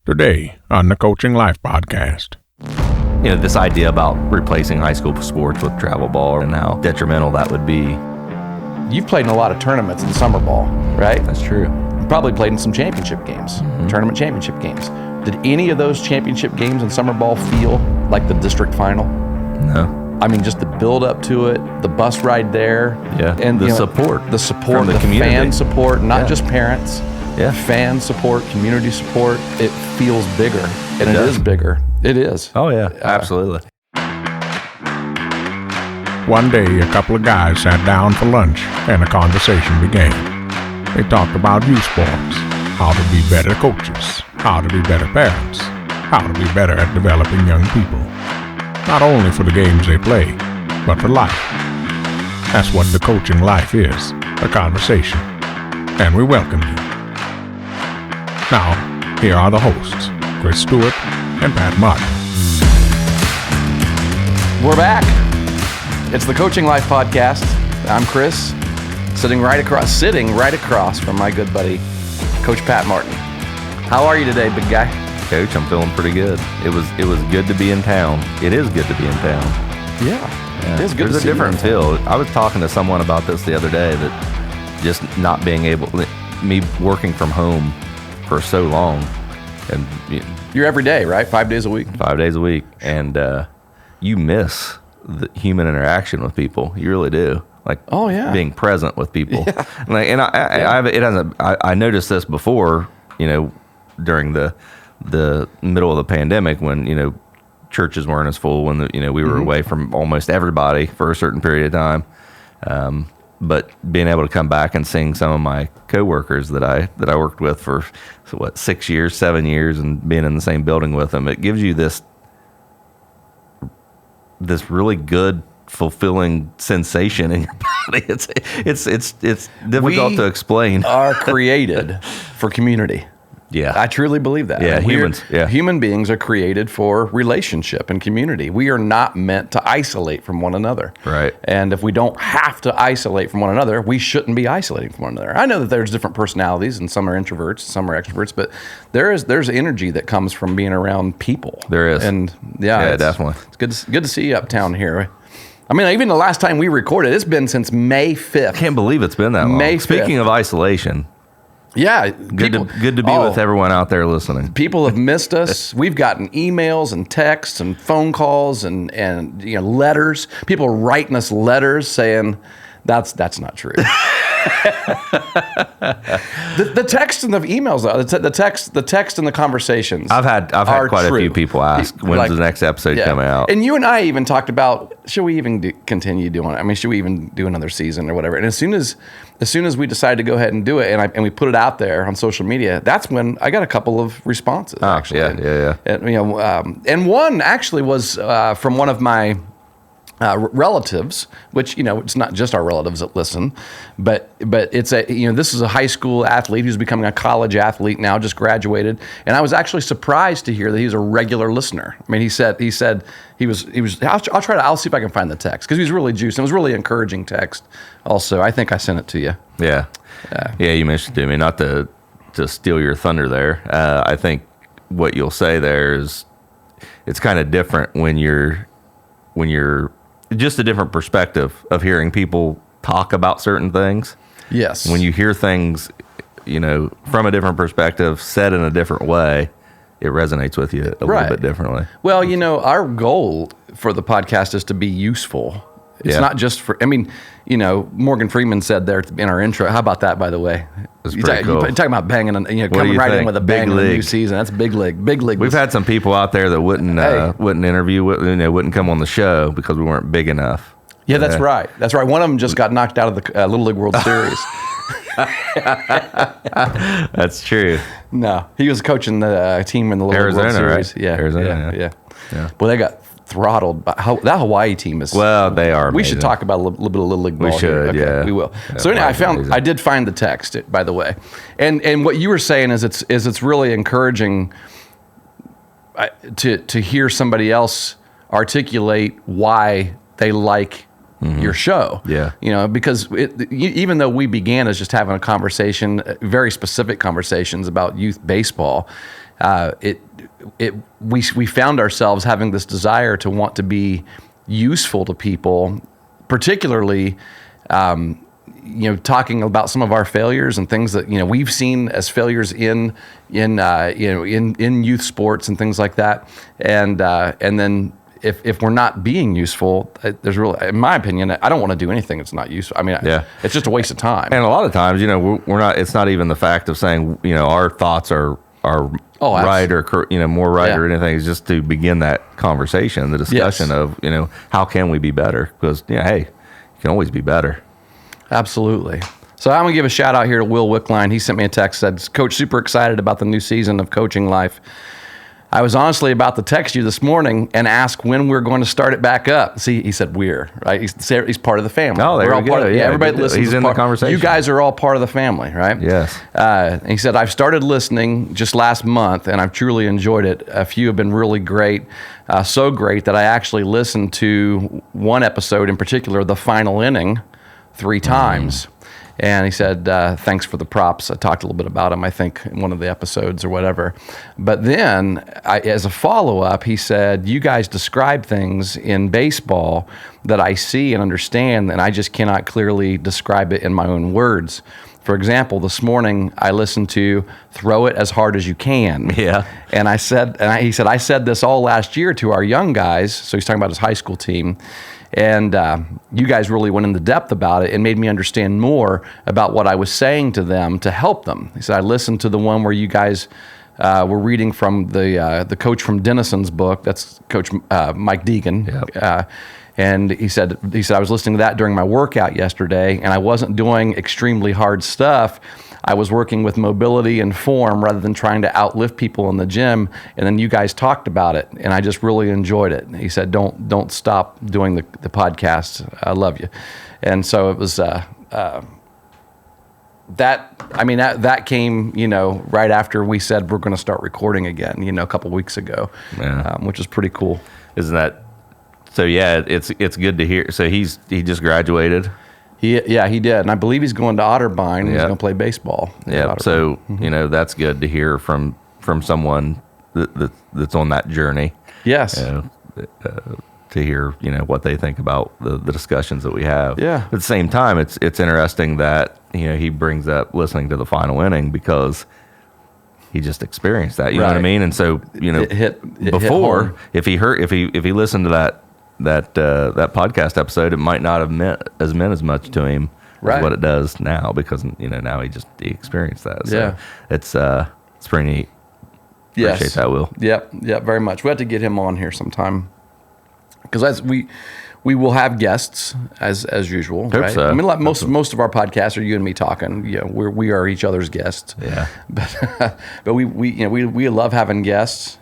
Today on the Coaching Life Podcast. You know, this idea about replacing high school sports with travel ball and how detrimental that would be. You've played in a lot of tournaments in summer ball, right? That's true. You probably played in some championship games, tournament championship games. Did any of those championship games in summer ball feel like the district final? No. I mean, just the build up to it, the bus ride there. Yeah, and the support. The support, from the the community. fan support, not Yeah. just parents. Yeah. Fan support, community support. It feels bigger, and it does. is bigger. It is. Oh, yeah, absolutely. One day, a couple of guys sat down for lunch and a conversation began. They talked about youth sports, how to be better coaches, how to be better parents, how to be better at developing young people. Not only for the games they play, but for life. That's what the Coaching Life is, a conversation. And we welcome you. Now, here are the hosts, Chris Stewart and Pat Martin. We're back. It's the Coaching Life Podcast. I'm Chris, sitting right across from my good buddy, Coach Pat Martin. How are you today, big guy? Coach, I'm feeling pretty good. It was good to be in town. It is good to be in town. Yeah. It is good There's to a see you. different feel. I was talking to someone about this the other day, that just not being able, me working from home for so long, and You're every day, right? 5 days a week? 5 days a week, and you miss the human interaction with people. You really do. Like, Oh, yeah. being present with people. And I noticed this before, during the middle of the pandemic, when churches weren't as full, when we were away from almost everybody for a certain period of time. But being able to come back and seeing some of my coworkers that I worked with for 6 years, 7 years, and being in the same building with them, it gives you this really good, fulfilling sensation in your body. It's difficult to explain. Are created for community. Yeah. I truly believe that. Yeah, I mean, humans, yeah. Human beings are created for relationship and community. We are not meant to isolate from one another. Right. And if we don't have to isolate from one another, we shouldn't be isolating from one another. I know that there's different personalities, and some are introverts, some are extroverts, but there's energy that comes from being around people. There is. And Yeah, it's, definitely. It's good to see you uptown here. I mean, even the last time we recorded, it's been since May 5th. Can't believe it's been that long. May 5th. Speaking of isolation, Yeah. good to be with everyone out there listening. People have missed us. We've gotten emails and texts and phone calls and letters. People are writing us letters saying that's not true. the text and the emails, though, the text and the conversations. I've had quite a few people ask, when's the next episode coming out? And you and I even talked about, should we even continue doing it? I mean, should we even do another season or whatever? And as soon as we decided to go ahead and do it, and we put it out there on social media, that's when I got a couple of responses. Actually, yeah. And, and one actually was from one of my relatives, which it's not just our relatives that listen, but it's this is a high school athlete who's becoming a college athlete now, just graduated, and I was actually surprised to hear that he's a regular listener. I mean, he said he was. I'll see if I can find the text, because he was really juiced. It was a really encouraging text. Also, I think I sent it to you. Yeah, you mentioned it to me. Not to steal your thunder there. I think what you'll say there is it's kind of different when you're just a different perspective of hearing people talk about certain things. Yes. When you hear things, from a different perspective, said in a different way, it resonates with you a little bit differently. Well, our goal for the podcast is to be useful. It's not just for, Morgan Freeman said there in our intro. How about that, by the way? That's pretty cool. You're talking about banging, What coming do right think? in with a Big bang in the new league. season. That's big league. Big league. We've had some people out there that wouldn't interview, wouldn't come on the show because we weren't big enough. Yeah, that's right. That's right. One of them just got knocked out of the Little League World Series. That's true. No, he was coaching the team in the Little League World Arizona, Series. right? Yeah, Arizona, yeah. Well, they got throttled. That Hawaii team is. Well, they are. We should amazing. talk about a little bit of Little League ball. We should, here. Okay, yeah. we will. Yeah, So anyway, amazing. I did find the text, by the way, and what you were saying is it's really encouraging to hear somebody else articulate why they like your show. Yeah. You know, because even though we began as just having a conversation, very specific conversations about youth baseball, we found ourselves having this desire to want to be useful to people, particularly, talking about some of our failures and things that, we've seen as failures in youth sports and things like that. And then if we're not being useful, there's really, in my opinion, I don't want to do anything that's not useful. I mean, it's just a waste of time. And a lot of times, we're not, it's not even the fact of saying, our thoughts are right or, more right or anything. It's just to begin that conversation, the discussion of, how can we be better? Because, hey, you can always be better. Absolutely. So I'm going to give a shout out here to Will Wickline. He sent me a text, said, Coach, super excited about the new season of Coaching Life. I was honestly about to text you this morning and ask when we're going to start it back up. See, he said we're, right? He's part of the family. Oh, there we go. Everybody listens. He's in the conversation. You guys are all part of the family, right? Yes. And he said, I've started listening just last month, and I've truly enjoyed it. A few have been really great, so great that I actually listened to one episode in particular, The Final Inning, 3 times. And he said, thanks for the props. I talked a little bit about him, I think, in one of the episodes or whatever. But then, as a follow-up, he said, you guys describe things in baseball that I see and understand, and I just cannot clearly describe it in my own words. For example, this morning, I listened to Throw It As Hard As You Can. Yeah. And he said, I said this all last year to our young guys. So he's talking about his high school team. And you guys really went into depth about it and made me understand more about what I was saying to them to help them. He said, I listened to the one where you guys were reading from the coach from Denison's book. That's Coach Mike Deegan. Yep. And he said, I was listening to that during my workout yesterday, and I wasn't doing extremely hard stuff. I was working with mobility and form rather than trying to outlift people in the gym. And then you guys talked about it, and I just really enjoyed it. He said, don't stop doing the podcast. I love you. And so it was that came, right after we said we're going to start recording again, a couple weeks ago, which is pretty cool. Isn't that so? Yeah, it's good to hear. So he just graduated. He did, and I believe he's going to Otterbein. And he's going to play baseball. Yeah, so that's good to hear from someone that's on that journey. Yes, to hear what they think about the discussions that we have. Yeah. At the same time, it's interesting that he brings up listening to The Final Inning because he just experienced that. You know what I mean? And so it hit before hard. if he listened to that podcast episode, it might not have meant as much to him as what it does now because now he experienced that. So it's pretty neat. Yes. Appreciate that, Will. Yep, very much. We have to get him on here sometime because as we will have guests as usual. Hope right? so. I mean, like most of our podcasts are you and me talking. We are each other's guests. Yeah. But we love having guests.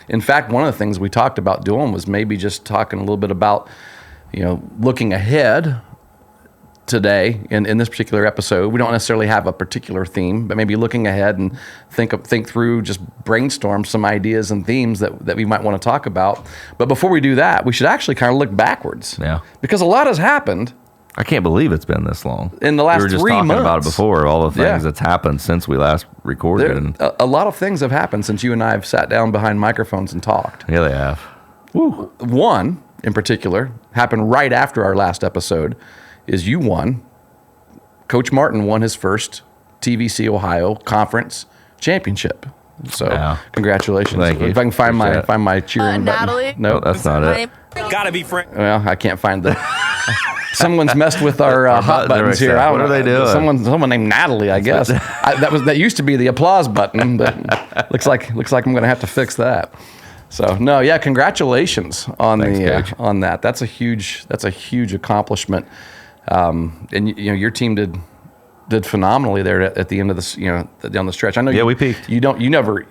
In fact, one of the things we talked about doing was maybe just talking a little bit about, looking ahead today in this particular episode. We don't necessarily have a particular theme, but maybe looking ahead and think through, just brainstorm some ideas and themes that we might want to talk about. But before we do that, we should actually kind of look backwards. Yeah. Because a lot has happened. I can't believe it's been this long. In the last 3 months. We were just talking about it before, all the things that's happened since we last recorded. A lot of things have happened since you and I have sat down behind microphones and talked. Yeah, they have. Woo. One, in particular, happened right after our last episode, is you won. Coach Martin won his first TVC Ohio Conference Championship. So, Congratulations. Thank you. If I can find my cheering button. Natalie? No, that's not it. Gotta be Frank. Well, I can't find the... Someone's messed with our hot buttons here. What are they doing? Someone named Natalie, I guess. That used to be the applause button, but looks like I'm going to have to fix that. So congratulations on on that. That's a huge accomplishment. And your team did phenomenally there at the end of this, down the stretch. I know. We peaked. You never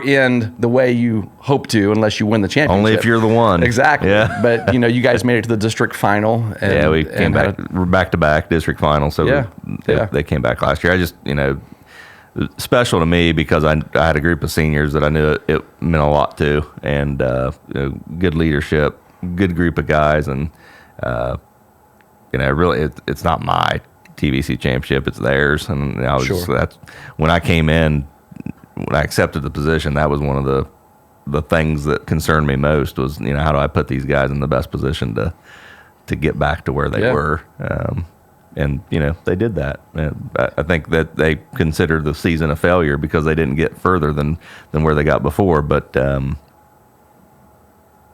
end the way you hope to unless you win the championship. Only if you're the one. Exactly. Yeah. But you guys made it to the district final. And, we came back. We're back to back district final. So they came back last year. I just special to me because I had a group of seniors that I knew it meant a lot to, and good leadership good group of guys, and really, it's not my TVC championship; it's theirs. And I was that's when I came in, when I accepted the position, that was one of the things that concerned me most was, how do I put these guys in the best position to get back to where they were. And they did that. And I think that they considered the season a failure because they didn't get further than where they got before. But they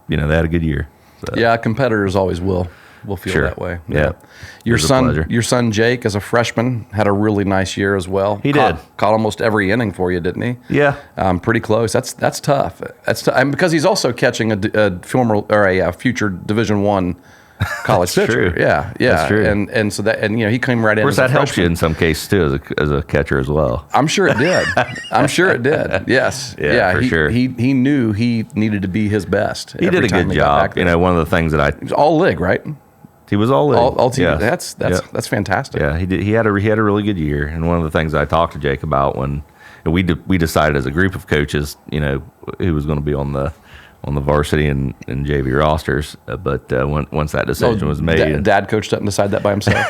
had a good year. So. Yeah, competitors always will feel that way. Yeah. Your son Jake, as a freshman, had a really nice year as well. He did. Caught almost every inning for you, didn't he? Yeah. Pretty close. That's tough. That's tough. And because he's also catching a former or a future Division I college pitcher. True. Yeah. That's true. And so that he came right in. Of course, that helps you in some cases too, as a catcher as well. I'm sure it did. Yes. Yeah, for sure. He knew he needed to be his best. He did a good job. One of the things that he was all league, right? He was all league. All team. Yeah. That's fantastic. Yeah, he did. He had a really good year. And one of the things I talked to Jake about when we decided as a group of coaches, who was going to be on the varsity and JV rosters, but once that decision was made, Dad coached up and decided that by himself.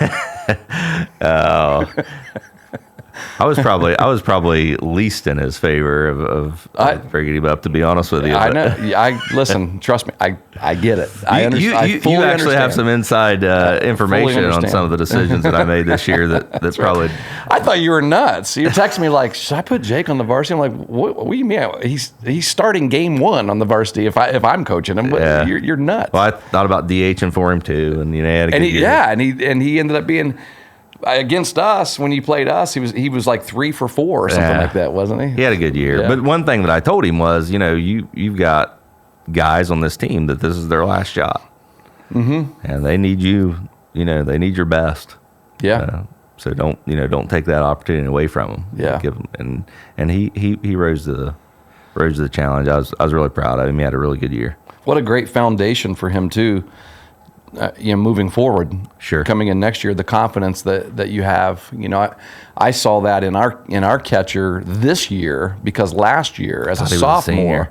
I was probably least in his favor of bringing him up, to be honest with you. I know. Listen. Trust me. I get it. I understand. You actually have some inside information on some of the decisions that I made this year. That's probably. I thought you were nuts. You texted me like, "Should I put Jake on the varsity?" I'm like, "What do you mean? He's starting game 1 on the varsity if I'm coaching him." Yeah. You're nuts. Well, I thought about DHing for him too, and he had a good year. Yeah, and he ended up being. Against us, when he played us, he was like 3 for 4 or something like that, wasn't he? He had a good year. Yeah. But one thing that I told him was, you've got guys on this team that this is their last shot, and they need you. They need your best. Yeah. So don't take that opportunity away from them. Yeah. Give him, and he rose to the challenge. I was really proud of him. He had a really good year. What a great foundation for him too. Moving forward, sure. Coming in next year, the confidence that you have, I saw that in our catcher this year, because last year as a sophomore,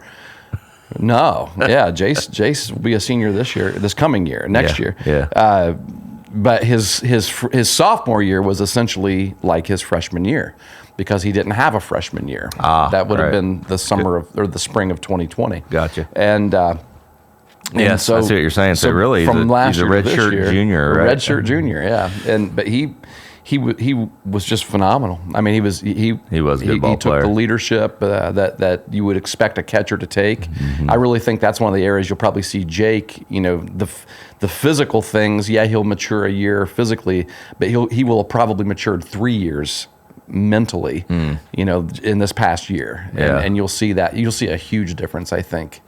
Jace will be a senior this coming year, next year. Yeah. But his sophomore year was essentially like his freshman year, because he didn't have a freshman year. That would have been the summer or the spring of 2020. Gotcha. And yes, so, I see what you're saying. So really, from last he's a year red shirt junior, right? Red shirt junior, yeah. But he was just phenomenal. I mean, he was a good ball player. He took the leadership that you would expect a catcher to take. Mm-hmm. I really think that's one of the areas you'll probably see Jake. The physical things. Yeah, he'll mature a year physically, but he will have probably matured 3 years mentally. In this past year, and you'll see that. You'll see a huge difference, I think.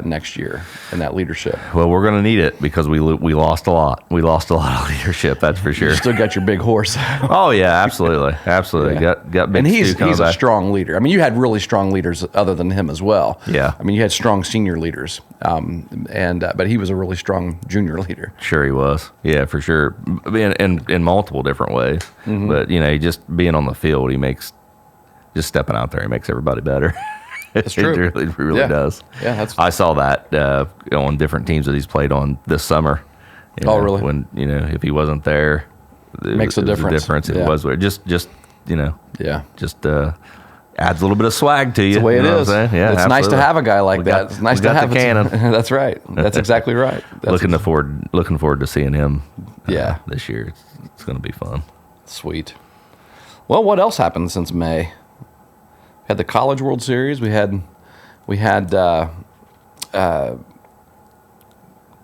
Next year in that leadership. Well, we're going to need it because we lost a lot. We lost a lot of leadership, that's for sure. You still got your big horse. Oh yeah, absolutely. Yeah. Got big. And he's a strong leader. I mean, you had really strong leaders other than him as well. Yeah. I mean, you had strong senior leaders, but he was a really strong junior leader. Sure, he was. Yeah, for sure. In multiple different ways. Mm-hmm. But just being on the field, just stepping out there, he makes everybody better. That's true. It really does. Yeah, I saw that on different teams that he's played on this summer. Really? When if he wasn't there, it makes a difference. It was just just adds a little bit of swag to you. That's the way it is. Yeah, it's nice to have a guy like that. It's nice to have the cannon. That's right. That's exactly right. Looking forward to seeing him. This year. It's going to be fun. Sweet. Well, what else happened since May? Had the College World Series. We had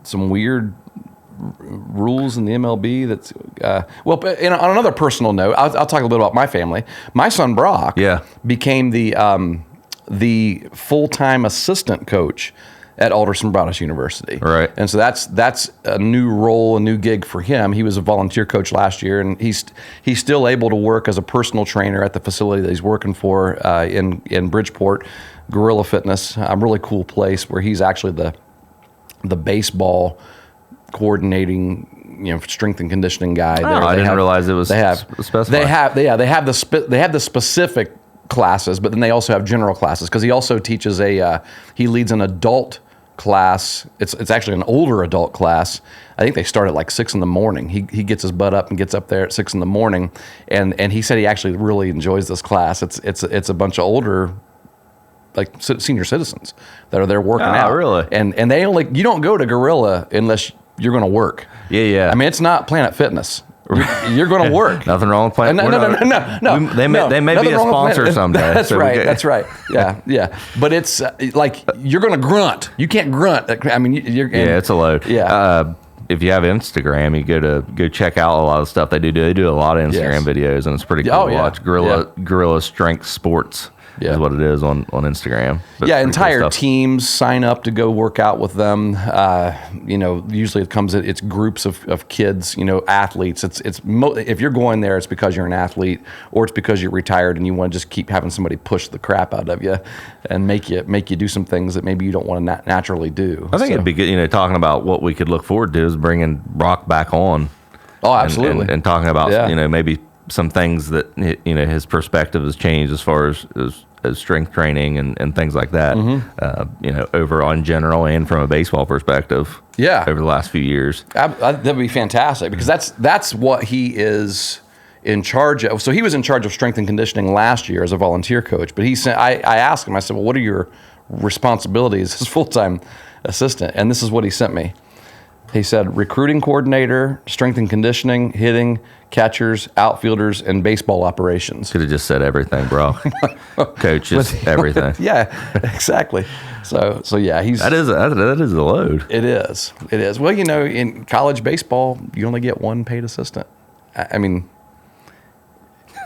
some weird rules in the MLB. That's on another personal note, I'll talk a little bit about my family. My son Brock became the full-time assistant coach at Alderson Broaddus University. Right. And so that's a new role, a new gig for him. He was a volunteer coach last year, and he's still able to work as a personal trainer at the facility that he's working for in Bridgeport, Gorilla Fitness, a really cool place where he's actually the baseball coordinating, strength and conditioning guy. I didn't realize it was specified. They have the specific classes, but then they also have general classes because he also teaches he leads an adult class. It's actually an older adult class. I think they start at like 6 a.m. He gets his butt up and gets up there at 6 a.m. and he said he actually really enjoys this class. It's a bunch of older, like senior citizens that are there working out. Really? And they you don't go to Gorilla unless you're going to work. Yeah. I mean, it's not Planet Fitness. You're going to work. Nothing wrong with Planet. No. They may be a sponsor someday. That's right. That's right. Yeah. But it's like you're going to grunt. You can't grunt. I mean, it's a load. Yeah. If you have Instagram, you go check out a lot of stuff they do. They do a lot of Instagram videos, and it's pretty cool to watch. Gorilla Strength Sports is what it is on Instagram. But entire teams sign up to go work out with them. Usually it's groups of kids, athletes. If you're going there, it's because you're an athlete, or it's because you're retired and you want to just keep having somebody push the crap out of you and make you do some things that maybe you don't want to naturally do. I think it'd be good, talking about what we could look forward to is bringing Brock back on. Oh, absolutely. And talking about, maybe some things that, his perspective has changed as far as strength training and things like that, overall in general and from a baseball perspective over the last few years. That'd be fantastic because that's what he is in charge of. So he was in charge of strength and conditioning last year as a volunteer coach, but I asked him, I said, well, what are your responsibilities as full-time assistant? And this is what he sent me. He said, recruiting coordinator, strength and conditioning, hitting, catchers, outfielders, and baseball operations. Could have just said everything, bro. Coaches, everything. Yeah, exactly. So yeah, that is a load. It is. Well, in college baseball, you only get one paid assistant. I mean,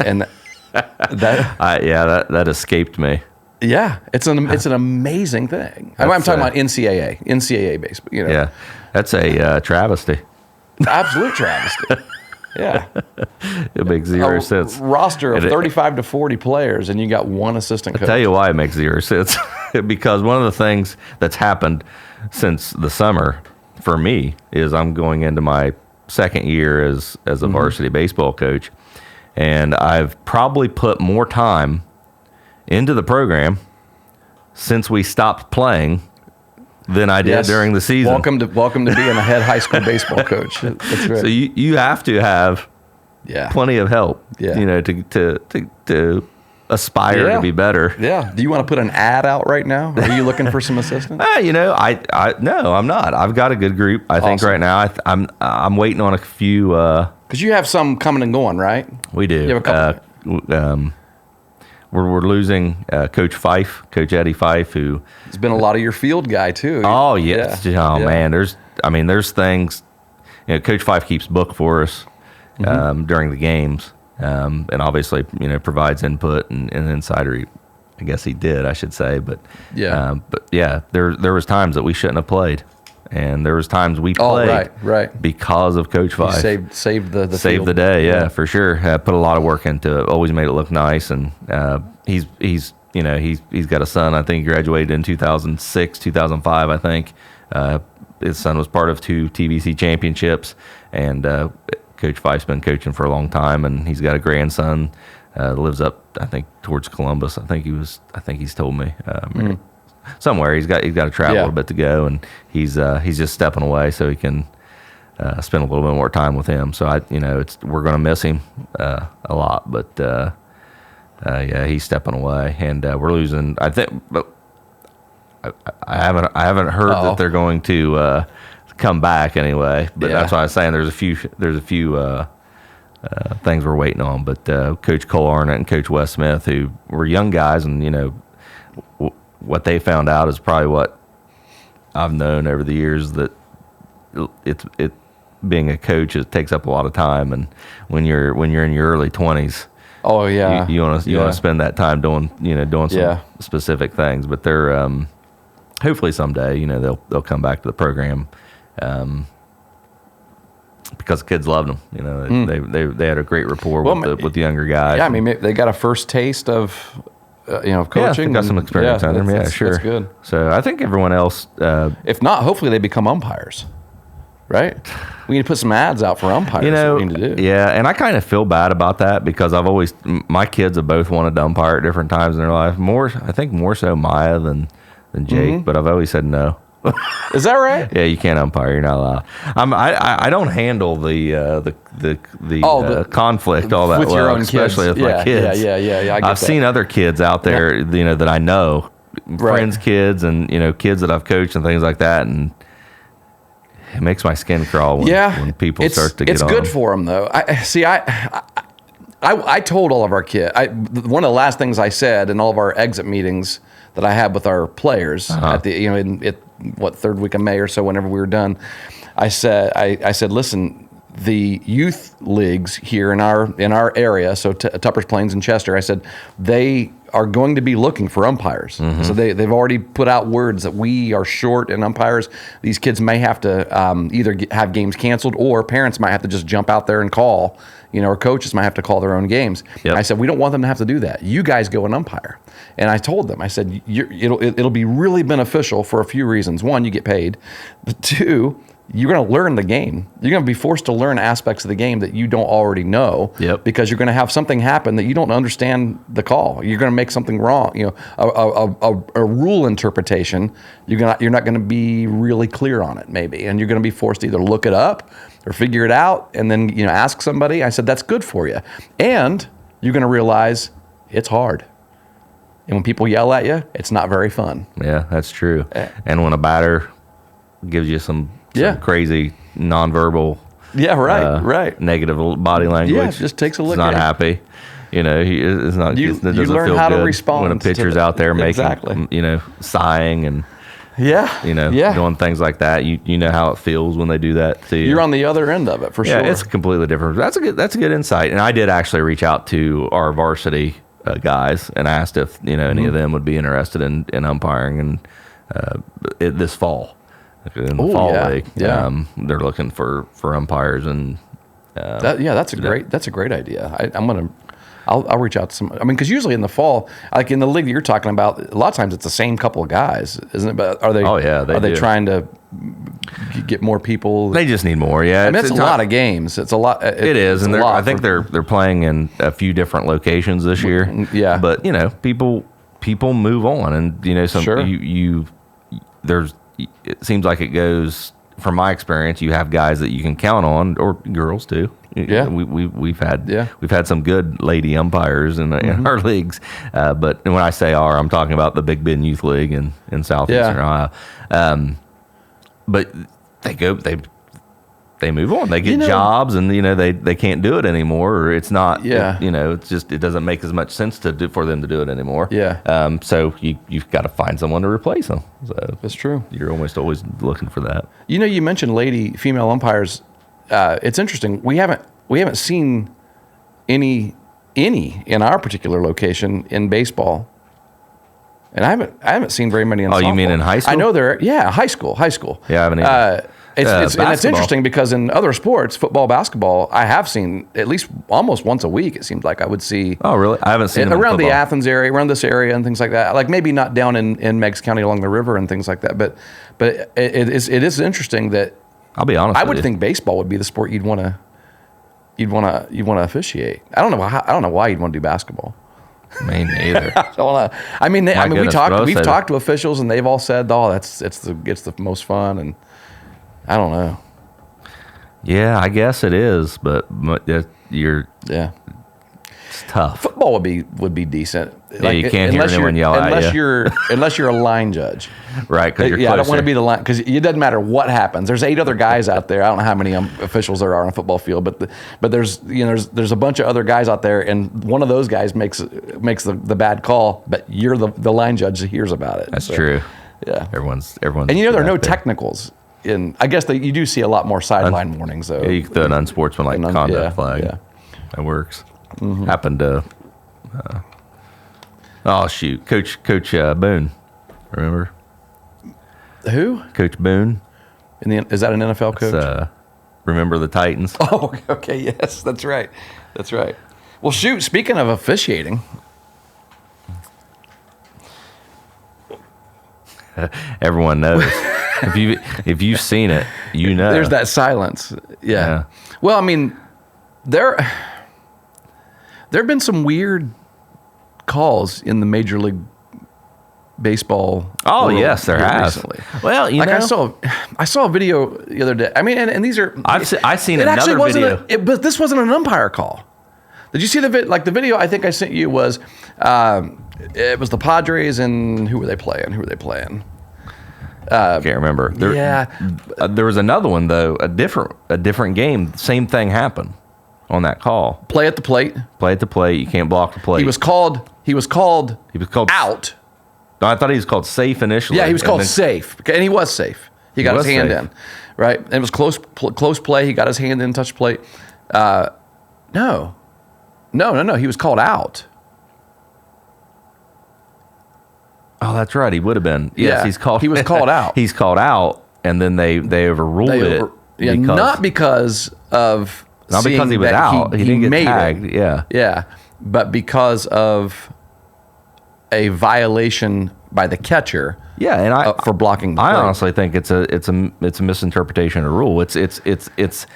and that escaped me. Yeah, it's an amazing thing. I'm talking about NCAA baseball. Yeah, that's a travesty. Absolute travesty. Yeah, it makes zero sense. Roster of 35 to 40 players, and you got one assistant coach. I'll tell you why it makes zero sense. Because one of the things that's happened since the summer for me is I'm going into my second year as a varsity baseball coach, and I've probably put more time into the program since we stopped playing than I did during the season. Welcome to being a head high school baseball coach. That's right. So you have to have plenty of help, to aspire to be better. Yeah. Do you want to put an ad out right now? Are you looking for some assistants? No, I'm not. I've got a good group. I think right now I'm waiting on a few. Because you have some coming and going, right? We do. You have a couple. We're losing Coach Eddie Fife, who has been a lot of your field guy too. Oh yes, man. There's things. Coach Fife keeps book for us during the games, and obviously provides input and insider. I guess he did, I should say, but there was times that we shouldn't have played, and there was times we played because of Coach Fife. Saved the field. The day, for sure. Put a lot of work into it. Always made it look nice, and he's got a son. I think he graduated in 2006, 2005. I think his son was part of 2 TVC championships, and Coach Fife's been coaching for a long time, and he's got a grandson that lives up, I think, towards Columbus. I think he's told me. Somewhere he's got to travel a little bit to go, and he's just stepping away so he can spend a little bit more time with him. So we're going to miss him a lot, but he's stepping away, and we're losing. I think, but I haven't heard that they're going to come back anyway. But that's why I was saying there's a few things we're waiting on. But Coach Cole Arnett and Coach Wes Smith, who were young guys, and what they found out is probably what I've known over the years, that it being a coach, it takes up a lot of time, and when you're in your early 20s, you want to spend that time doing some specific things. But they're hopefully someday they'll come back to the program because kids loved them. They had a great rapport with the younger guys. Yeah, I mean they got a first taste of coaching. Got some experience on them. Yeah, sure. That's good. So I think everyone else, if not, hopefully they become umpires, right? We need to put some ads out for umpires. What we need to do. Yeah, and I kind of feel bad about that because my kids have both wanted to umpire at different times in their life. I think more so Maya than Jake, but I've always said no. Is that right? Yeah, you can't umpire. You're not allowed. I don't handle the conflict all that with well, your own especially kids. with my kids. Yeah. I get I've that. seen other kids out there, that I know, friends' kids, and kids that I've coached and things like that, and it makes my skin crawl when people start to get on. It's good for them, though. I told all of our kids. One of the last things I said in all of our exit meetings that I had with our players at the in third week of May or so, whenever we were done, I said, listen, the youth leagues here in our area, so Tuppers Plains and Chester, I said they are going to be looking for umpires. So they've already put out words that we are short in umpires. These kids may have to either have games canceled, or parents might have to just jump out there and call, or coaches might have to call their own games. Yep. I said, we don't want them to have to do that. You guys go and umpire. And I told them, I said, it'll be really beneficial for a few reasons. One, you get paid. But two, you're going to learn the game. You're going to be forced to learn aspects of the game that you don't already know. Yep. Because you're going to have something happen that you don't understand the call. You're going to make something wrong. A rule interpretation. You're not going to be really clear on it, maybe, and you're going to be forced to either look it up or figure it out, and then ask somebody. I said that's good for you, and you're going to realize it's hard. And when people yell at you, it's not very fun. Yeah, that's true. And when a batter gives you some crazy nonverbal, right, negative body language, yeah, just takes a look. He's not happy. He is not. You it doesn't learn feel how good to respond when a pitcher's out there making, exactly. sighing and yeah, doing things like that. You know how it feels when they do that to you. You're on the other end of it for sure. Yeah, it's completely different. That's a good insight. And I did actually reach out to our varsity guys and asked if any of them would be interested in umpiring and this fall. In the fall league, they're looking for umpires, and that's a great idea. I'll reach out to some. I mean, because usually in the fall, like in the league that you're talking about, a lot of times it's the same couple of guys, isn't it? But are they? Oh yeah, are they trying to get more people? They just need more. Yeah, I mean, it's a lot of games. It's a lot. It is, and I think they're playing in a few different locations this year. Yeah, but people move on, and there's. It seems like it goes. From my experience, you have guys that you can count on, or girls too. Yeah, we've had some good lady umpires in our leagues. But when I say our, I'm talking about the Big Bend Youth League in Southeastern Ohio. But they move on. They get jobs, and they can't do it anymore, or it's not. It's just it doesn't make as much sense for them to do it anymore. Yeah. So you've got to find someone to replace them. So that's true. You're almost always looking for that. You mentioned female umpires. It's interesting. We haven't seen any in our particular location in baseball. And I haven't seen very many in softball. Oh, you mean in high school? I know high school. Yeah, I haven't either. It's interesting because in other sports, football, basketball, I have seen at least almost once a week. It seems like I would see. Oh, really? I haven't seen them around in the Athens area, around this area, and things like that. Like maybe not down in Meigs County along the river and things like that. But it is interesting that I'll be honest. I would think baseball would be the sport you'd want to officiate. I don't know why you'd want to do basketball. Me neither. We've talked to officials, and they've all said, "Oh, it's the most fun," and I don't know. Yeah, I guess it is, but it's tough. Football would be decent. Yeah, you can't hear anyone yell at you. Unless you're a line judge. Right, because you're closer. I don't want to be the line, because it doesn't matter what happens. There's 8 other guys out there. I don't know how many officials there are on a football field, but there's a bunch of other guys out there, and one of those guys makes the bad call, but you're the line judge that hears about it. That's true. Yeah. Everyone's. And there are no technicals. I guess you do see a lot more sideline warnings, though. Yeah, you can throw an unsportsmanlike conduct flag. Yeah. That works. Mm-hmm. Happened to. Coach Boone. Remember? Who? Coach Boone. Is that an NFL coach? Remember the Titans? Oh, okay. Yes, that's right. Well, shoot. Speaking of officiating. Everyone knows. if you've seen it, you know. There's that silence. Yeah. Well, I mean, there have been some weird calls in the Major League baseball. Oh world yes, there here has. recently. Well, you Like know, I saw a video the other day. I mean, and these are I've seen it actually another wasn't video. but this wasn't an umpire call. Did you see the the video I think I sent you was it was the Padres and who were they playing? Can't remember. There was another one though, a different game. Same thing happened on that call. Play at the plate. Play at the plate. You can't block the plate. He was called out. No, I thought he was called safe initially. Yeah, he was called safe, and he was safe. He got his hand in, right? And it was close play. He got his hand in, touched plate. No. He was called out. Oh, that's right. He would have been. Yes, Yeah, he was called out. He's called out, and then they overruled it. Not because of Not because he was that out. He didn't get made tagged. it. Yeah. But because of a violation by the catcher. Yeah, and for blocking the I plate. honestly think it's a misinterpretation of the rule. It's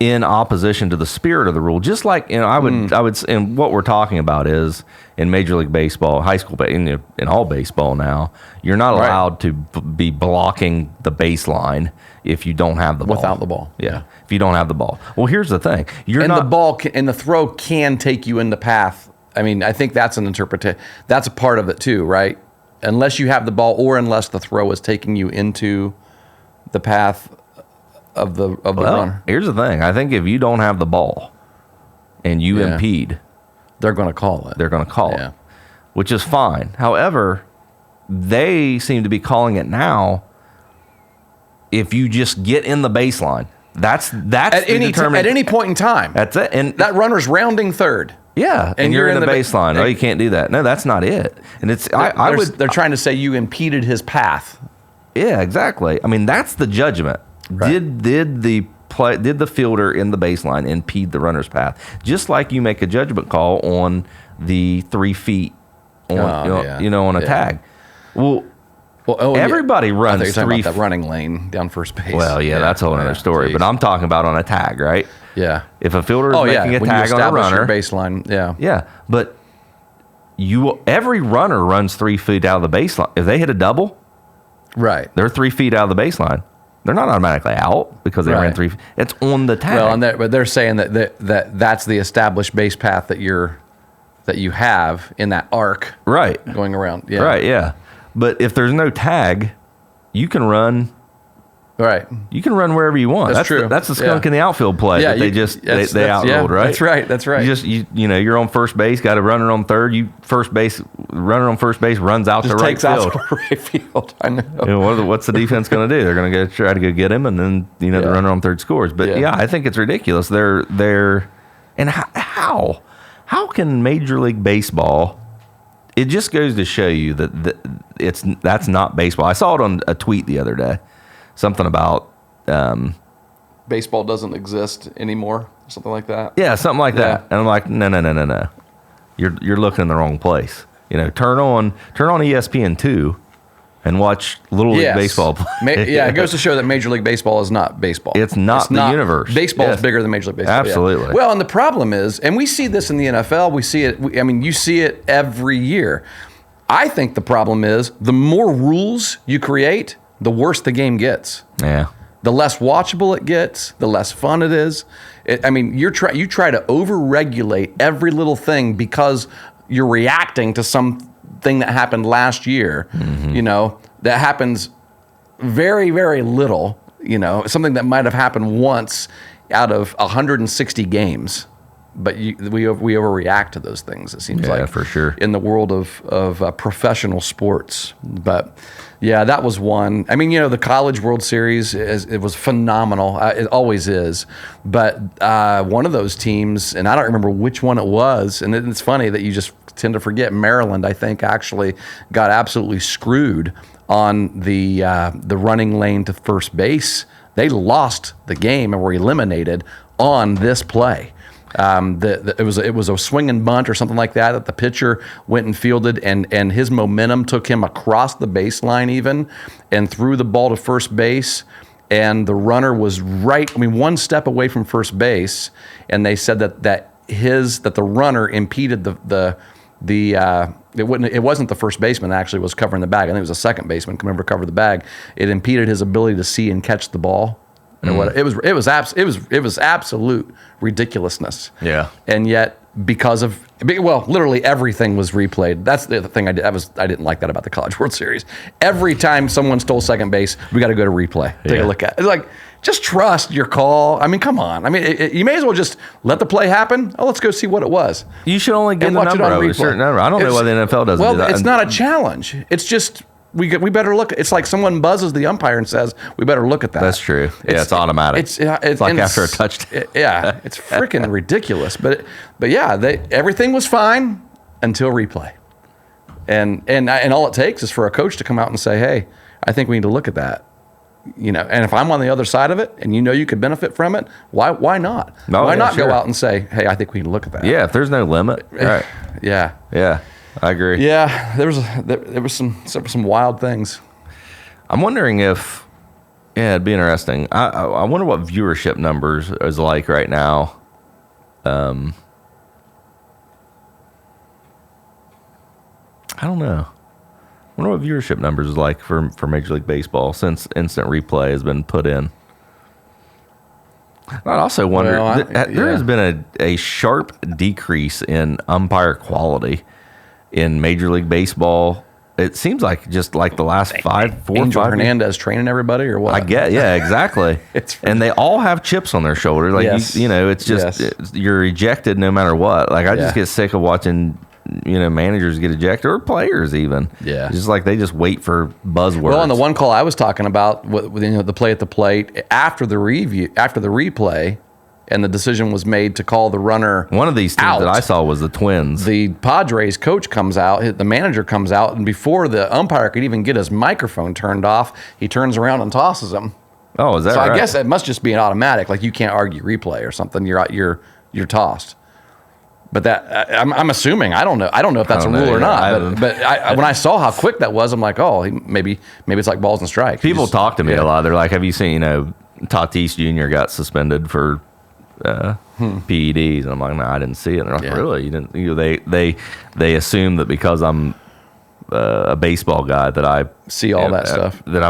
in opposition to the spirit of the rule. Just like, you know, I would, and what we're talking about is in Major League Baseball, high school, in all baseball now, you're not allowed to be blocking the baseline if you don't have the ball. Without the ball. Yeah. If you don't have the ball. Well, here's the thing. The ball and the throw can take you in the path. I mean, I think that's an interpretation. That's a part of it too, right? Unless you have the ball or unless the throw is taking you into the path of the runner. Here's the thing. I think if you don't have the ball and you impede, they're going to call it. They're going to call it, which is fine. However, they seem to be calling it now if you just get in the baseline. That's at any point in time. That's it. And that runner's rounding third. Yeah, and you're in the baseline. Oh, you can't do that. No, that's not it. And it's they're trying to say you impeded his path. Yeah, exactly. I mean, that's the judgment. Right. Did the fielder in the baseline impede the runner's path? Just like you make a judgment call on the 3 feet on on a tag. Well, everybody runs I think you're talking 3 about that running lane down first base. Well, that's a whole other story. Geez. But I'm talking about on a tag, right? Yeah. If a fielder is making a tag on a runner, your baseline. Yeah. Yeah, but every runner runs 3 feet out of the baseline. If they hit a double, right, they're 3 feet out of the baseline. They're not automatically out because they ran 3 feet. It's on the tag. Well, but they're saying that's the established base path that you have in that arc, right, going around. Yeah. Right. Yeah. But if there's no tag, you can run. Right. You can run wherever you want. That's true. That's the skunk in the outfield play that they outruled, right? That's right. You're on first base, got a runner on third. Runner on first base runs out to right field. Right field. I know. What's the defense going to do? They're going to try to go get him, and then the runner on third scores. But I think it's ridiculous. They're and how can Major League Baseball? It just goes to show you that that's not baseball. I saw it on a tweet the other day. Something about baseball doesn't exist anymore, something like that. Yeah, something like that. And I'm like, no. You're looking in the wrong place. Turn on ESPN2 and watch Little League Baseball play. It goes to show that Major League Baseball is not baseball. It's not the universe. Baseball is bigger than Major League Baseball. Absolutely. Yeah. Well, and the problem is, and we see this in the NFL, we see it, you see it every year. I think the problem is the more rules you create, the worse the game gets. Yeah. The less watchable it gets, the less fun it is. You try to over-regulate every little thing because you're reacting to something that happened last year. Mm-hmm. That happens very, very little. Something that might have happened once out of 160 games. But we overreact to those things. It seems like for sure in the world of professional sports. But that was one. I mean, the College World Series it was phenomenal. It always is. But one of those teams, and I don't remember which one it was. And it's funny that you just tend to forget. Maryland, I think, actually got absolutely screwed on the running lane to first base. They lost the game and were eliminated on this play. It was a swing and bunt or something like that the pitcher went and fielded, and his momentum took him across the baseline even and threw the ball to first base, and the runner was one step away from first base, and they said that the runner impeded it wasn't the first baseman that actually was covering the bag. I think it was the second baseman come over to cover the bag. It impeded his ability to see and catch the ball. It was absolute ridiculousness. Yeah. And yet, because of literally everything was replayed. That's the thing I did. I didn't like that about the College World Series. Every time someone stole second base, we got to go to replay. Take a look at it. It's like, just trust your call. I mean, come on. I mean, you may as well just let the play happen. Oh, let's go see what it was. You should only get a number of a certain number. I don't know why the NFL doesn't do that. Well, it's not a challenge. It's just we better look. It's like someone buzzes the umpire and says, "We better look at that." That's true. Yeah, it's automatic. It's like after a touchdown. Yeah, it's freaking ridiculous. But yeah, everything was fine until replay, and all it takes is for a coach to come out and say, "Hey, I think we need to look at that." And if I'm on the other side of it, and you could benefit from it, why not? Why not go out and say, "Hey, I think we need to look at that." Yeah, if there's no limit, right? Yeah. I agree. Yeah, there was some wild things. I'm wondering if, it'd be interesting. I wonder what viewership numbers is like right now. I don't know. I wonder what viewership numbers is like for Major League Baseball since instant replay has been put in. I also wonder, there has been a sharp decrease in umpire quality in Major League Baseball. It seems like just like the last 4 or 5 Angel Hernandez training everybody or what? I get, yeah, exactly. And they all have chips on their shoulder. Like, it's just, you're ejected no matter what. Like, I just get sick of watching managers get ejected or players even. Yeah. Just like they just wait for buzzwords. Well, on the one call I was talking about, the play at the plate, after the replay, and the decision was made to call the runner. One of these teams that I saw was the Twins. The Padres coach comes out, the manager comes out, and before the umpire could even get his microphone turned off, he turns around and tosses him. Oh, is that right? So I guess it must just be an automatic, like you can't argue replay or something. You're tossed. But that I'm assuming, I don't know if that's a rule or not. But when I saw how quick that was, I'm like, oh, maybe it's like balls and strikes. People talk to me a lot. They're like, have you seen Tatis Jr. got suspended for PEDs? And I'm like, no, I didn't see it. And they're like, really? You didn't? They assume that because I'm a baseball guy that I see all that stuff. That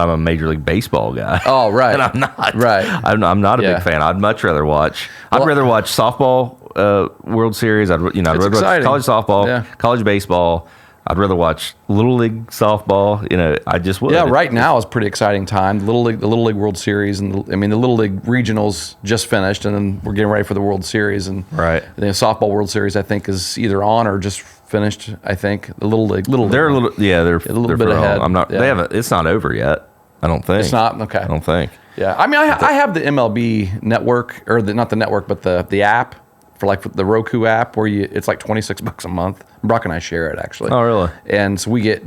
I'm a Major League Baseball guy. Oh, right. And I'm not. Right. I'm not a big fan. I'd much rather watch. I'd rather watch softball World Series. I'd rather watch college softball, college baseball. I'd rather watch Little League softball. I just would. Yeah, right now is a pretty exciting time. The Little League World Series, and the Little League regionals just finished, and then we're getting ready for the World Series. And right, the softball World Series I think is either on or just finished. I think the Little League. They're a little, they're a little bit ahead. I'm not. Yeah. They haven't. It's not over yet. I don't think it's not. Okay. I don't think. Yeah, I have the MLB network, or not the network, but the app. For like the Roku app, where it's like $26 a month. Brock and I share it actually. Oh, really? And so we get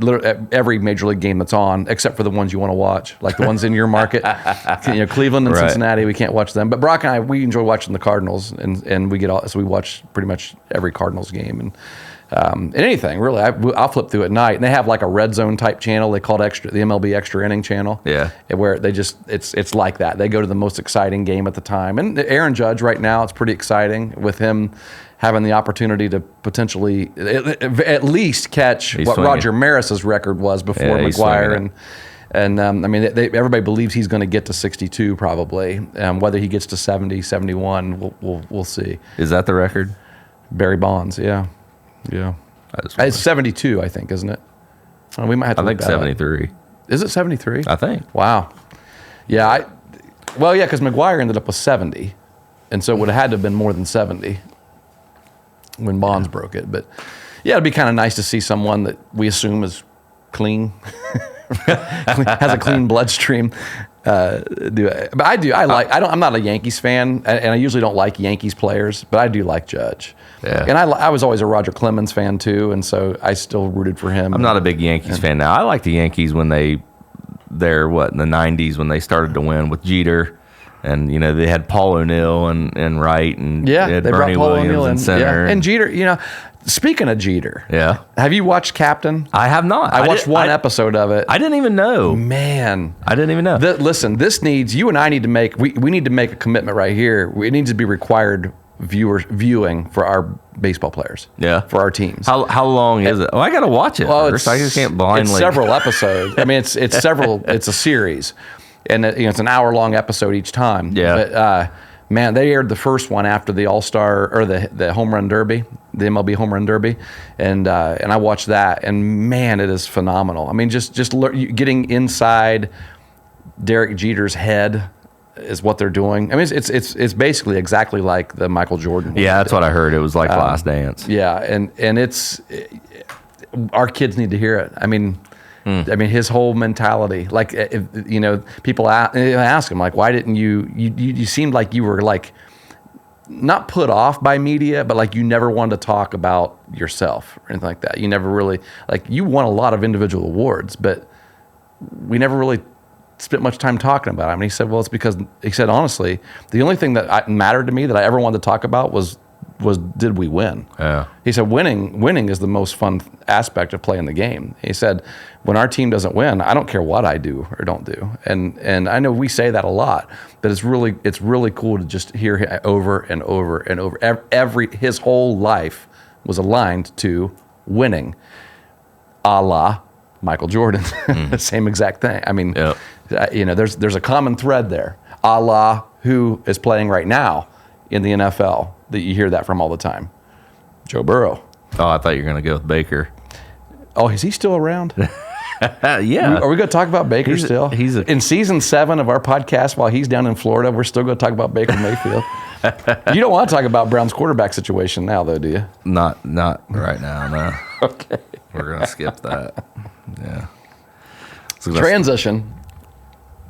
every Major League game that's on, except for the ones you want to watch, like the ones in your market. Cleveland and Cincinnati, we can't watch them. But Brock and I, we enjoy watching the Cardinals, and we we watch pretty much every Cardinals game and anything really. I'll flip through at night, and they have like a red zone type channel. They call it the MLB Extra Inning channel. Yeah, where they just it's like that. They go to the most exciting game at the time, and Aaron Judge right now, it's pretty exciting with him having the opportunity to potentially at least catch what swinging. Roger Maris's record was before McGuire, and everybody believes he's going to get to 62 probably. Whether he gets to 70, 71, we'll see. Is that the record? Barry Bonds, yeah. It's 72, I think, isn't it? Oh, we might have to. I think 73. Is it 73? I think. Wow. Yeah. Because McGuire ended up with 70, and so it would have had to have been more than 70 when Bonds broke it. But yeah, it'd be kind of nice to see someone that we assume is clean, has a clean bloodstream. Do it. But I do. I'm not a Yankees fan, and I usually don't like Yankees players, but I do like Judge. Yeah. And I was always a Roger Clemens fan too, and so I still rooted for him. I'm not a big Yankees fan now. I like the Yankees when they're in the 90s when they started to win with Jeter. And, they had Paul O'Neill and Wright, and they had Bernie Williams in center. Yeah. And Jeter, speaking of Jeter. Yeah. Have you watched Captain? I have not. I watched one episode of it. I didn't even know. Man. I didn't even know. Listen, you and I need to make, we need to make a commitment right here. It needs to be required viewing for our baseball players. Yeah. For our teams. How long is it? Oh, I got to watch it first. I just can't blindly. It's several episodes. I mean, it's several. It's a series, and it's an hour-long episode each time. Yeah. But man, they aired the first one after the All-Star or the Home Run Derby, the MLB Home Run Derby, and I watched that, and man, it is phenomenal. I mean, just getting inside Derek Jeter's head is what they're doing. I mean, it's basically exactly like the Michael Jordan. Yeah, that's what I heard. It was like Last Dance. Yeah, and it's our kids need to hear it. I mean, his whole mentality. Like, people ask him like, why didn't you? You seemed like you were like not put off by media, but like you never wanted to talk about yourself or anything like that. You never really you won a lot of individual awards, but we never really spent much time talking about it. I mean, he said, well, it's because, he said, honestly, the only thing that mattered to me that I ever wanted to talk about was did we win? Yeah. He said, winning is the most fun aspect of playing the game. He said, when our team doesn't win, I don't care what I do or don't do. And I know we say that a lot, but it's really cool to just hear it over and over and over. His whole life was aligned to winning, a la Michael Jordan. Same exact thing. I mean, Yep. There's a common thread there, a la who is playing right now in the NFL that you hear that from all the time. Joe Burrow. Oh, I thought you were going to go with Baker. Oh, is he still around? Yeah. Are we going to talk about Baker still? In season 7 of our podcast, while he's down in Florida, we're still going to talk about Baker Mayfield. You don't want to talk about Brown's quarterback situation now, though, do you? Not right now, no. Okay. We're going to skip that. Yeah. Transition.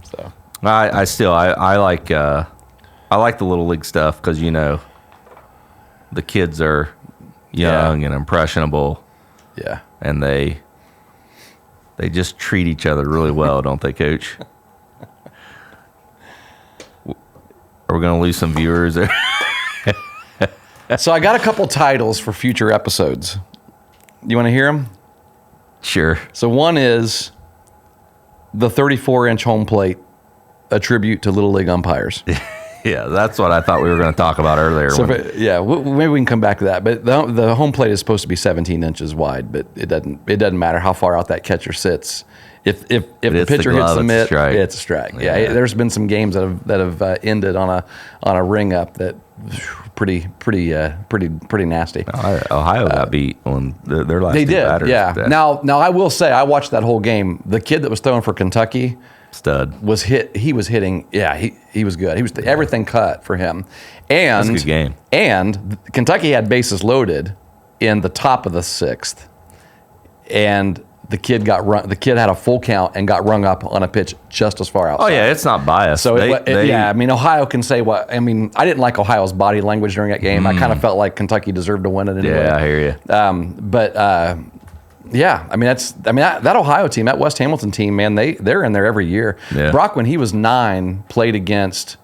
So I like the little league stuff because the kids are young and impressionable. Yeah. And they just treat each other really well, don't they, Coach? Are we going to lose some viewers? So I got a couple titles for future episodes. You want to hear them? Sure. So one is the 34-inch home plate, a tribute to Little League umpires. Yeah, that's what I thought we were going to talk about earlier. So maybe we can come back to that. But the home plate is supposed to be 17 inches wide, but it doesn't matter how far out that catcher sits. If the pitcher hits the mitt, it's a strike. Yeah, there's been some games that have ended on a ring up that pretty nasty. Ohio got beat on their last. They two did. batters. Yeah. Now I will say I watched that whole game. The kid that was throwing for Kentucky. Stud was hit. He was hitting. Yeah, he was good. He was everything cut for him. And that's a good game. And Kentucky had bases loaded in the top of the 6th, and the kid got run. The kid had a full count and got rung up on a pitch just as far outside. Oh yeah, it's not biased. So I mean, Ohio can say what. I mean, I didn't like Ohio's body language during that game. I kind of felt like Kentucky deserved to win it anyway. Yeah, I hear you. Yeah, I mean that Ohio team, that West Hamilton team, man, they're in there every year. Yeah. Brock, when he was 9, played against,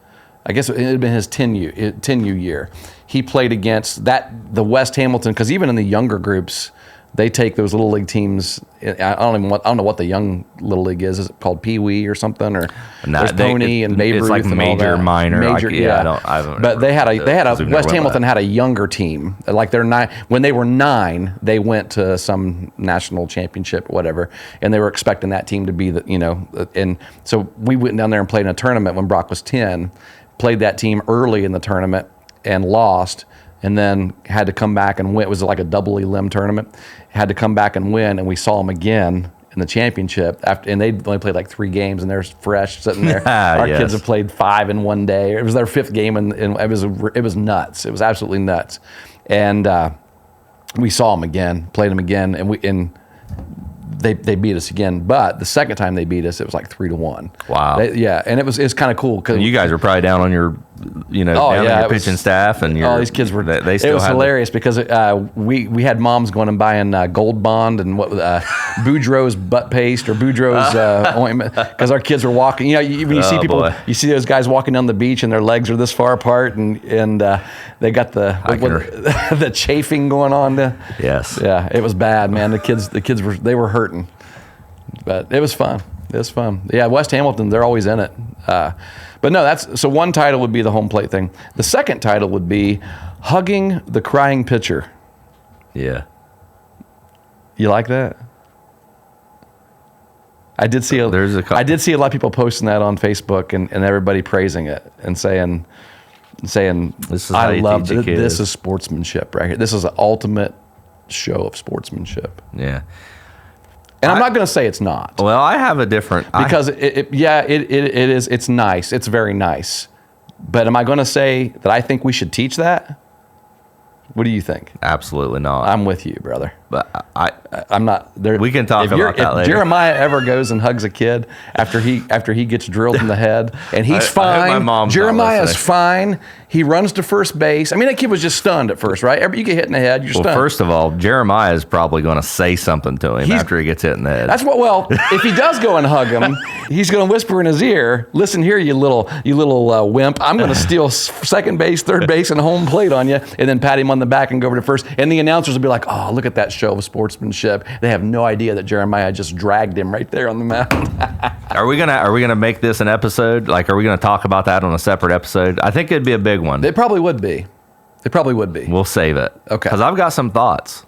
I guess it had been his 10U year. He played against the West Hamilton, because even in the younger groups, they take those little league teams. I don't know what the young little league is. Is it called Pee Wee or something? Or there's Pony and Babe Ruth. It's like and major, all that. minor. Major, yeah. But they had a West Hamilton had a younger team. Like they're 9. When they were 9, they went to some national championship, whatever, and they were expecting that team to be And so we went down there and played in a tournament when Brock was 10. Played that team early in the tournament and lost. And then had to come back and win. It was like a double elim tournament. Had to come back and win, and we saw them again in the championship. And they only played like 3 games, and they're fresh sitting there. Our kids have played 5 in one day. It was their 5th game, and it was nuts. It was absolutely nuts. And we saw them again, played them again, and they beat us again. But the second time they beat us, it was like 3-1. Wow. And it's kind of cool because you guys were probably down on your, on your pitching staff, and these kids were. They still it was hilarious because we had moms going and buying Gold Bond and Boudreaux's butt paste or Boudreaux's ointment because our kids were walking. When you see people, you see those guys walking down the beach and their legs are this far apart, and they got the chafing going on. Yes. Yeah, it was bad, man. The kids were hurting, but it was fun. It's fun. Yeah, West Hamilton, they're always in it. But no, so one title would be the home plate thing. The second title would be hugging the crying pitcher. Yeah. You like that? I did see a lot of people posting that on Facebook and everybody praising it and saying This is how I you love teach a kid. this is sportsmanship right here. This is an ultimate show of sportsmanship. Yeah. And I'm not going to say it's not. Well, I have a different Because it is. It's nice. It's very nice. But am I going to say that I think we should teach that? What do you think? absolutely not. I'm with you, brother. But I'm not there. We can talk about that if later. Jeremiah ever goes and hugs a kid after he gets drilled in the head and he's I hope fine. my mom's not Jeremiah's listening. fine. He runs to first base. I mean, that kid was just stunned at first, right? You get hit in the head, you're well, stunned. first of all, Jeremiah is probably going to say something to him after he gets hit in the head. That's what. Well, if he does go and hug him, he's going to whisper in his ear, "Listen here, you little wimp. I'm going to steal second base, third base, and home plate on you," and then pat him on the back and go over to first. And the announcers will be like, "Oh, look at that show of sportsmanship." They have no idea that Jeremiah just dragged him right there on the mound. Are we gonna make this an episode? Like, are we gonna talk about that on a separate episode? I think it'd be a big one. They probably would be. They probably would be. We'll save it. Okay. Because I've got some thoughts.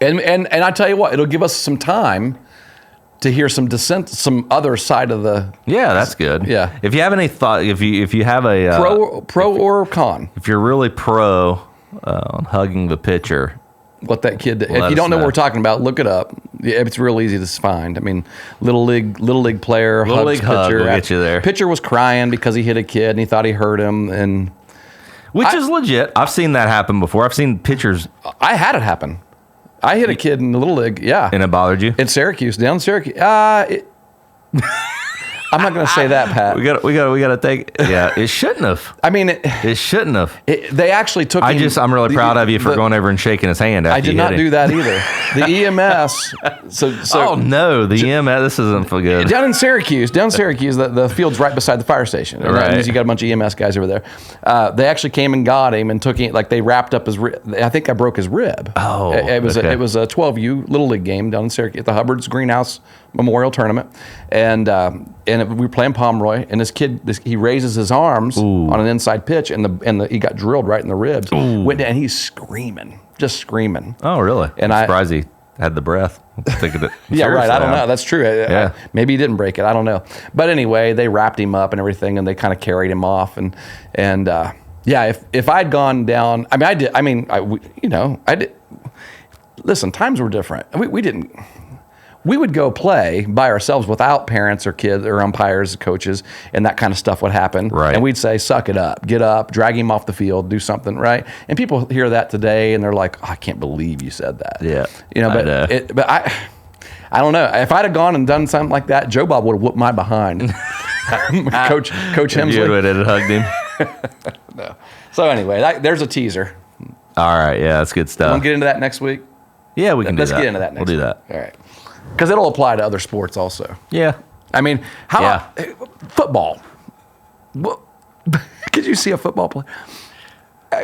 And I tell you what, it'll give us some time to hear some dissent, some other side of the Yeah, that's good. Yeah. If you have any thought, if you have a pro or con. if you're really pro on hugging the pitcher, What that kid did. Let If you us don't know what know. we're talking about, look it up. Yeah, it's real easy to find. I mean, little league player, Little hugs league hug pitcher. will get you there. Pitcher was crying because he hit a kid and he thought he hurt him. And which is legit. I've seen that happen before. I've seen pitchers, I had it happen. I hit a kid in the little league. Yeah, and it bothered you. in Syracuse, down in Syracuse. I'm not going to say that, Pat. We got to take. Yeah, it shouldn't have. I mean, It shouldn't have. they actually took. I'm really the- proud of you for the- going over and shaking his hand after I did you not hit him. do that either. The EMS. So Oh no, the EMS. This isn't for good. down in Syracuse, the field's right beside the fire station. And that Right. means you got a bunch of EMS guys over there. They actually came and got him and took him. Like they wrapped up his. I think I broke his rib. Oh, it was okay. it was a 12U little league game down in Syracuse at the Hubbard's Greenhouse Memorial Tournament, and we were playing Pomeroy, and he raises his arms on an inside pitch, and he got drilled right in the ribs. Went down, and he's screaming, just screaming. Oh really? And I'm I- surprised he had the breath. Thinking that. Yeah, right. I don't Seriously, know. That's true. Yeah. Maybe he didn't break it. I don't know. But anyway, they wrapped him up and everything, and they kind of carried him off. And yeah, if I'd gone down, I mean, I did. I mean, I did. Listen, times were different. We didn't. We would go play by ourselves without parents or kids or umpires, coaches, and that kind of stuff would happen. Right. And we'd say, "Suck it up, get up, drag him off the field, do something." Right. And people hear that today, and they're like, "Oh, I can't believe you said that." Yeah, But I don't know. If I'd have gone and done something like that, Joe Bob would have whooped my behind. Coach You Hemsley. would have hugged him. So anyway, there's a teaser. All right. Yeah, that's good We'll stuff. get into that next week. Yeah, we can do Let's that. get into that next We'll do week. that. All right. Because it'll apply to other sports also. Yeah. I mean, Yeah. football. Could you see a football play?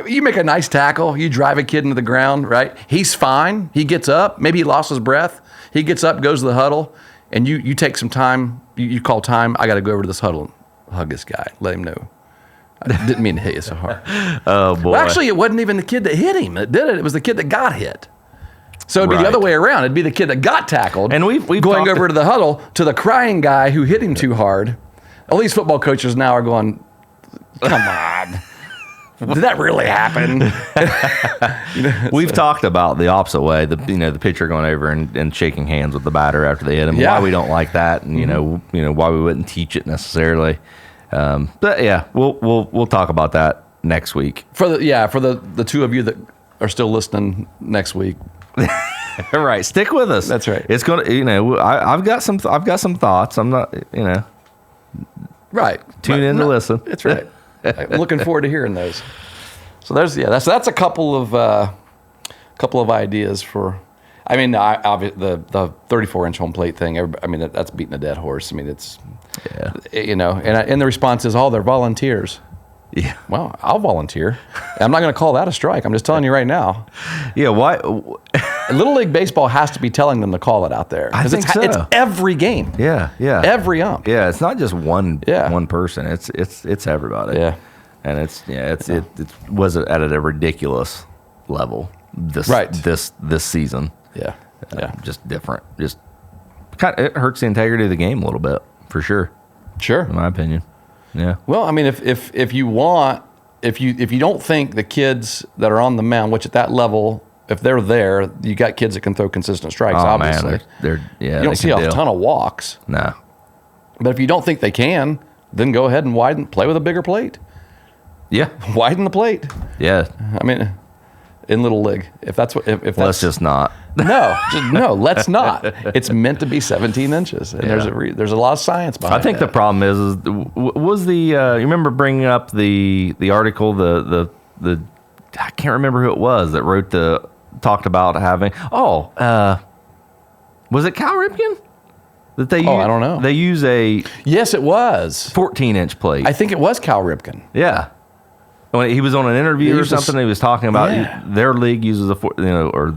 You make a nice tackle. You drive a kid into the ground, right? He's fine. He gets up. Maybe he lost his breath. He gets up, goes to the huddle, and you take some time. You call time. I got to go over to this huddle and hug this guy. Let him know. I didn't mean to hit you so hard. Oh boy. Well, actually, it wasn't even the kid that hit him that did it. It was the kid that got hit. So it'd be the Right. other way around. It'd be the kid that got tackled. And we've going talked- over to the huddle to the crying guy who hit him too hard. All these football coaches now are going, "Come on, did that really happen?" We've talked about the opposite way. The pitcher going over and shaking hands with the batter after they hit him. Yeah. Why we don't like that, and you know why we wouldn't teach it necessarily. But yeah, we'll talk about that next week. For the two of you that are still listening next week. All right, stick with us. That's right. It's gonna, I've got some thoughts. I'm not, Right. tune in to listen. That's right. I'm looking forward to hearing those. So that's a couple of ideas for. I mean, the 34-inch home plate thing. I mean, that's beating a dead horse. I mean, it's and the response is, "Oh, they're volunteers." Yeah. Well, I'll volunteer. I'm not going to call that a strike. I'm just telling you right now. Yeah. Why? Little League Baseball has to be telling them to call it out there. I think so. It's every game. Yeah. Every ump. Yeah, it's not just one person. It's everybody. Yeah. And it was at a ridiculous level this season. Yeah. Just different. Just it hurts the integrity of the game a little bit, for sure. Sure. In my opinion. Yeah. Well, I mean, if you don't think the kids that are on the mound, which at that level, if they're there, you got kids that can throw consistent strikes. Oh obviously, man, they're you don't see a ton of walks. No. But if you don't think they can, then go ahead and play with a bigger plate. Yeah. Widen the plate. Yeah. I mean, in Little League, if that's what, if that's, Let's just not. No, let's not. It's meant to be 17 inches, and there's a lot of science behind it. I think the problem is was the you remember bringing up the article the I can't remember who it was that talked about having was it Cal Ripken that they use, I don't know. They use a Yes, it was 14-inch plate. I think it was Cal Ripken. Yeah. When he was on an interview or something, he was talking about their league uses or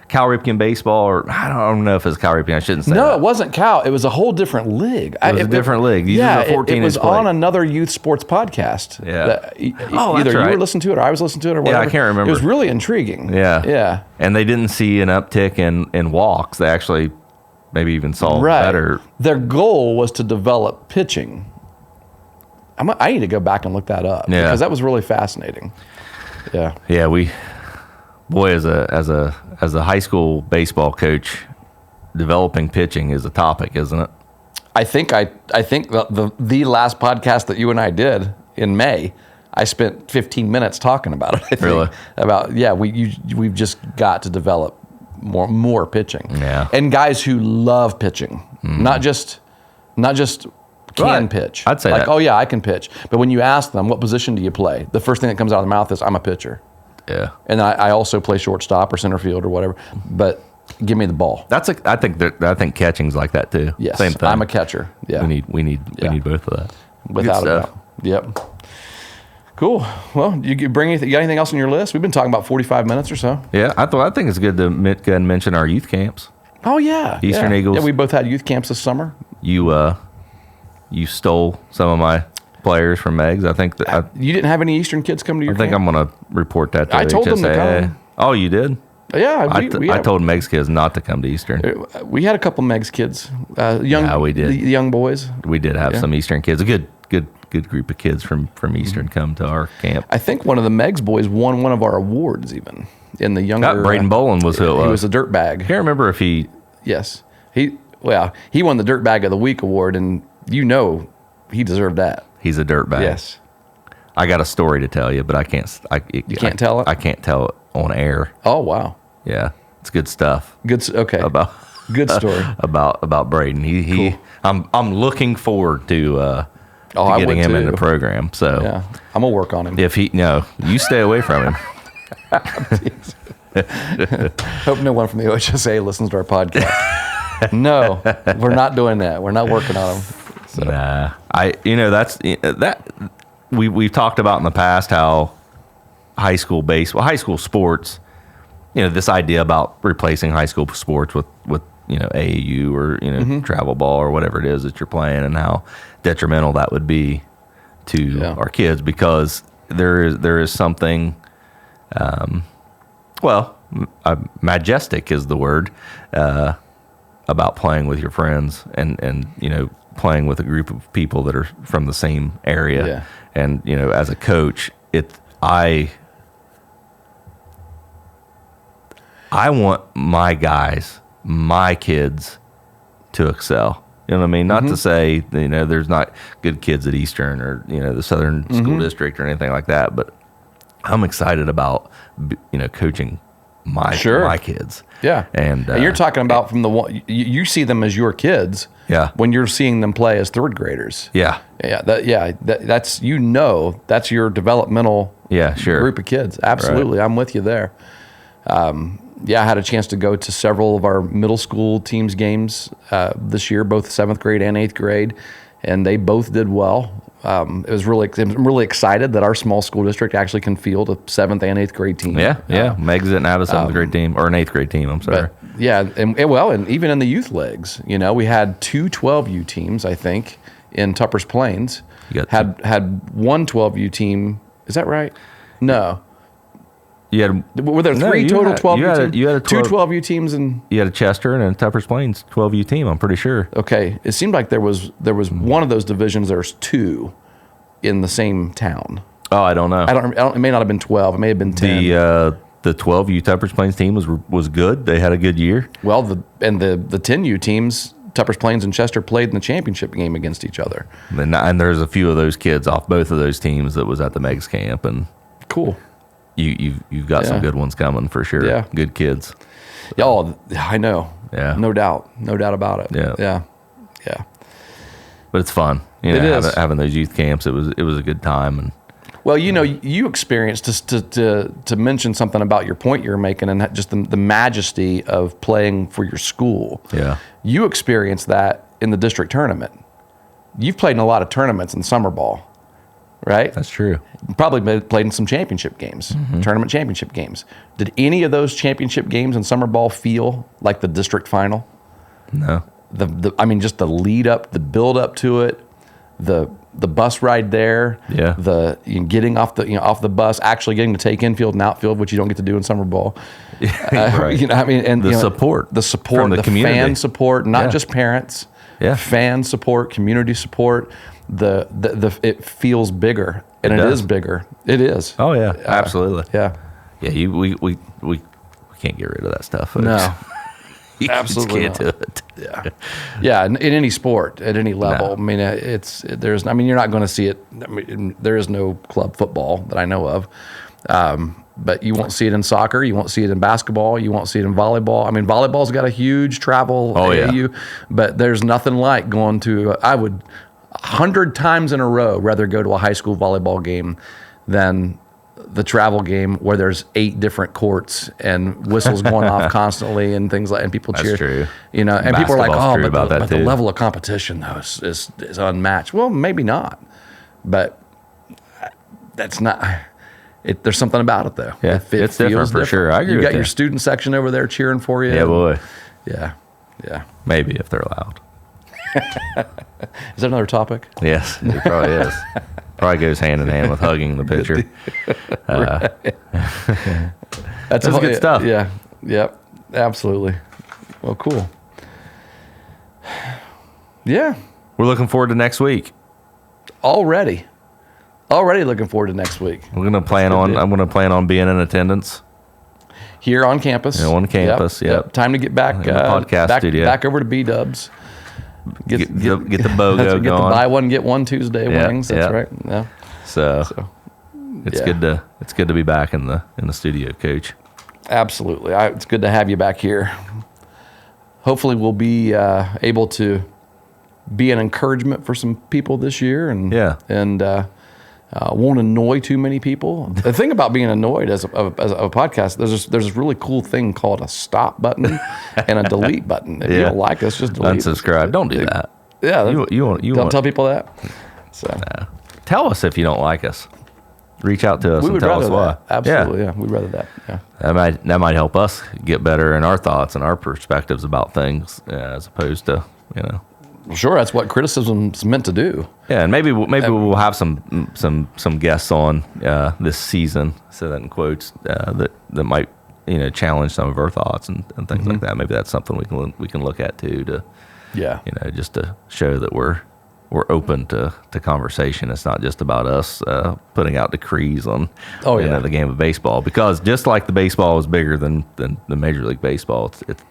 Cal Ripken baseball, or I don't know if it's Cal Ripken. I shouldn't say No, that. It wasn't Cal. It was a whole different league. It was a different league. It Yeah, uses a 14-inch it was plate. on another youth sports podcast. Yeah. Either that's you right. were listening to it or I was listening to it or whatever. I can't remember. It was really intriguing. Yeah. And they didn't see an uptick in walks. They actually maybe even saw better. Their goal was to develop pitching. I need to go back and look that up because that was really fascinating. Yeah. Yeah, as a high school baseball coach, developing pitching is a topic, isn't it? I think the last podcast that you and I did in May, I spent 15 minutes talking about it. I think. Really? About we've just got to develop more pitching. Yeah. And guys who love pitching, not just can pitch. I'd say like, that. oh yeah, I can pitch. But when you ask them, what position do you play? The first thing that comes out of their mouth is, I'm a pitcher. Yeah. And I also play shortstop or center field or whatever. But give me the ball. I think catching's like that too. Yes. Same thing. I'm a catcher. Yeah. We need both of that. Without a doubt. Yep. Cool. Well, you got anything else on your list? We've been talking about 45 minutes or so. Yeah, I think it's good to go ahead and mention our youth camps. Oh yeah. Eastern Eagles. Yeah, we both had youth camps this summer. You stole some of my players from Megs. I think that You didn't have any Eastern kids come to your I think camp? I'm going to report that to I told them to HSAA. come. Oh, you did? Yeah. I told Megs kids not to come to Eastern. We had a couple Megs kids. we did. The young boys. We did have some Eastern kids. A good group of kids from Eastern come to our camp. I think one of the Megs boys won one of our awards even in the younger. Braden Boland was who it was. He was a dirt bag. I can't remember if he... Yes. He won the Dirt Bag of the Week award, and he deserved that. He's a dirt bag. Yes. I got a story to tell you, but I can't. You can't tell it? I can't tell it on air. Oh, wow. Yeah, it's good stuff. Okay. Good story. about Braden. Cool. I'm looking forward to getting him in the program. So yeah, I'm gonna work on him. You stay away from him. Hope no one from the OHSA listens to our podcast. No, we're not doing that. We're not working on him. So. Nah, we've talked about in the past how high school sports, this idea about replacing high school sports with AAU or travel ball or whatever it is that you're playing, and how detrimental that would be to our kids, because there is something, majestic is the word, about playing with your friends and playing with a group of people that are from the same area. Yeah. And as a coach, I want my guys, my kids, to excel. You know what I mean? Not to say there's not good kids at Eastern or the Southern School District or anything like that, but I'm excited about coaching my kids. Yeah, and you're talking about from the one you see them as your kids. Yeah, when you're seeing them play as third graders. Yeah, that's that's your developmental group of kids. Absolutely, right. I'm with you there. I had a chance to go to several of our middle school teams games this year, both 7th grade and 8th grade, and they both did well. I'm really excited that our small school district actually can field a 7th and 8th grade team. Yeah. Meg's didn't have a 7th grade team or an 8th grade team. I'm sorry. But yeah, and even in the youth leagues, we had 2 12U teams, I think, in Tupper's Plains. Had one 12U team. Is that right? No. Were there 3 total 12U teams? You had 2 12U teams and you had a Chester and a Tupper's Plains 12U team. I'm pretty sure. Okay, it seemed like there was one of those divisions. There's 2 in the same town. Oh, I don't know. I don't. It may not have been 12. It may have been 10. The 12U Tupper's Plains team was good. They had a good year. Well, the 10U teams, Tupper's Plains and Chester, played in the championship game against each other. And there's a few of those kids off both of those teams that was at the Megs camp, and cool. You've got some good ones coming for sure. Yeah, good kids. Oh, I know. Yeah, no doubt about it. Yeah. But it's fun. Having those youth camps. It was a good time. And well, you experienced to mention something about your point you were making, and just the majesty of playing for your school. Yeah, you experienced that in the district tournament. You've played in a lot of tournaments in summer ball. Right? That's true. Probably played in some championship games, tournament championship games. Did any of those championship games in summer ball feel like the district final? No. Just the lead up, the build up to it, the bus ride there, getting off the bus, actually getting to take infield and outfield, which you don't get to do in summer ball. Right. And the support from the community. Fan support, not just parents. Yeah. Fan support, community support. It feels bigger, and it is bigger. It is. Oh yeah, absolutely. Yeah. We can't get rid of that stuff, folks. No, you absolutely just can't do it. Yeah. In any sport, at any level. No. You're not going to see it. There is no club football that I know of. But you won't see it in soccer. You won't see it in basketball. You won't see it in volleyball. volleyball's got a huge travel AAU, but there's nothing like going to. I would 100 times in a row rather go to a high school volleyball game than the travel game where there's 8 different courts and whistles going off constantly and things like, and people cheer. That's true. And people are like, oh, but the level of competition though is unmatched. Well, maybe not, but that's not. There's something about it though. Yeah, it's different for sure. I agree. You with got your student section over there cheering for you. Yeah, boy. Yeah. Maybe if they're allowed. Is that another topic? Yes, it probably is. Probably goes hand in hand with hugging the pitcher. That's good stuff. Yeah. Yep. Absolutely. Well, cool. Yeah. We're looking forward to next week. Already looking forward to next week. I'm gonna plan on being in attendance here on campus. On campus. Yep. Time to get back. Podcast studio. Back over to B-Dubs. Get the BOGO going. Get the buy one get one Tuesday winnings. That's right. Yeah. So it's good to be back in the studio, Coach. Absolutely. It's good to have you back here. Hopefully, we'll be able to be an encouragement for some people this year, and won't annoy too many people. The thing about being annoyed as a podcast, there's this really cool thing called a stop button and a delete button. If you don't like us, just delete. Unsubscribe. Don't do that. Yeah, you don't tell people that. So tell us if you don't like us. Reach out to us and tell us why. Absolutely, yeah, we'd rather that. Yeah, that might help us get better in our thoughts and our perspectives about things, as opposed to Sure, that's what criticism's meant to do. Yeah, and maybe we'll have some guests on this season, say that in quotes, that might challenge some of our thoughts and things like that. Maybe that's something we can look at too, to just to show that we're open to conversation. It's not just about us putting out decrees on the game of baseball, because just like the baseball is bigger than the Major League Baseball, it's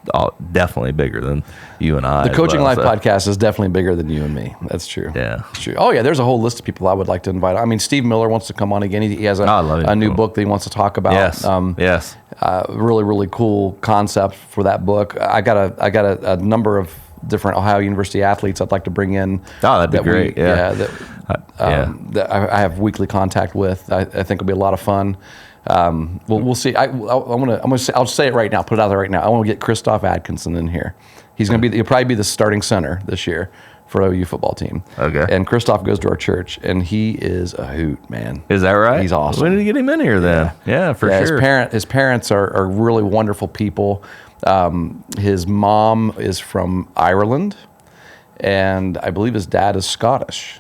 definitely bigger than you and I. The Coaching Life podcast is definitely bigger than you and me. That's true. Yeah. That's true. Oh, yeah, there's a whole list of people I would like to invite. Steve Miller wants to come on again. He has a new book that he wants to talk about. Yes. Really, really cool concept for that book. I got a number of different Ohio University athletes I'd like to bring in. Oh, that'd be great. That I have weekly contact with. I think it'll be a lot of fun. We'll see. I'll say it right now. Put it out there right now. I want to get Christoph Atkinson in here. He'll probably be the starting center this year for OU football team. Okay. And Christoph goes to our church, and he is a hoot, man. Is that right? He's awesome. We need to get him in here then. Yeah, for sure. His parents are really wonderful people. His mom is from Ireland, and I believe his dad is Scottish,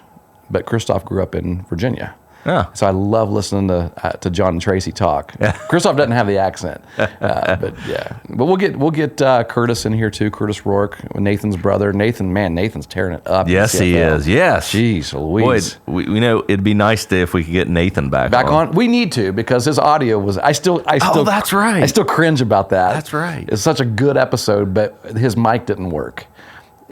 but Christoph grew up in Virginia. Yeah. So I love listening to John and Tracy talk. Christoph doesn't have the accent, but yeah. But we'll get Curtis in here too. Curtis Rourke, Nathan's brother. Nathan's tearing it up. Yes, he is. Yes. Jeez Louise. Boy, it'd be nice if we could get Nathan back on. We need to, because his audio was. I still. Oh, that's right. I still cringe about that. That's right. It's such a good episode, but his mic didn't work.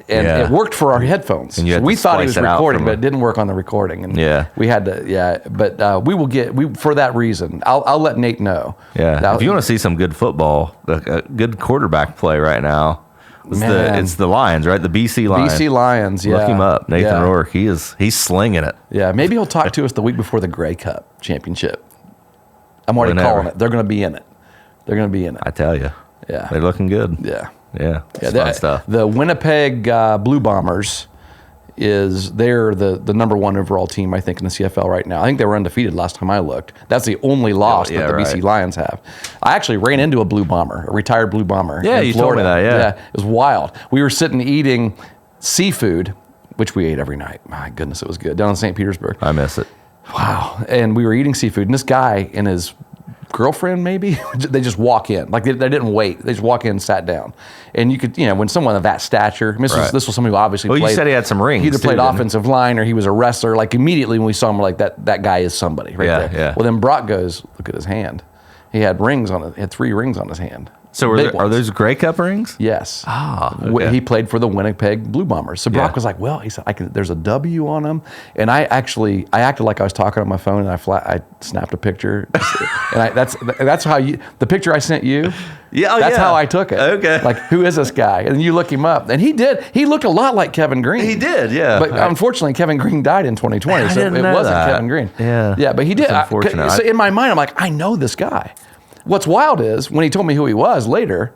And it worked for our headphones. And we thought he was recording, but it didn't work on the recording. And we had to, But we will for that reason. I'll let Nate know. Yeah. If you want to see some good football, a good quarterback play right now, it's the Lions, right? The BC Lions. BC Lions, yeah. Look him up. Nathan Rourke. He's slinging it. Yeah. Maybe he'll talk to us the week before the Grey Cup championship. I'm already calling it. They're going to be in it. I tell you. Yeah. They're looking good. Yeah. Yeah, fun stuff. The Winnipeg Blue Bombers they're the number one overall team, I think, in the CFL right now. I think they were undefeated last time I looked. That's the only loss that the BC Lions have. I actually ran into a Blue Bomber, a retired Blue Bomber. Yeah, in you Florida. told me that. Yeah, it was wild. We were sitting eating seafood, which we ate every night. My goodness, it was good down in St. Petersburg. I miss it. Wow. And we were eating seafood, and this guy and his girlfriend, maybe, they just walk in. Like they didn't wait. They just walk in and sat down. And you could, when someone of that stature, this was somebody who obviously played. Well, you said he had some rings. He either played offensive line or he was a wrestler. Like immediately when we saw him, we're like, that guy is somebody right there. Yeah. Well, then Brock goes, look at his hand. He had rings on it. He had 3 rings on his hand. So are those Grey Cup rings? Yes. Okay. He played for the Winnipeg Blue Bombers. So Brock was like, well, he said, there's a W on them. And I acted like I was talking on my phone, and I snapped a picture. And that's how the picture I sent you. Yeah, that's how I took it. Okay. Like, who is this guy? And you look him up. And he looked a lot like Kevin Green. He did, yeah. But unfortunately, Kevin Green died in 2020. So it wasn't Kevin Green. Yeah. Yeah, but he did. Unfortunate. So in my mind, I'm like, I know this guy. What's wild is when he told me who he was later,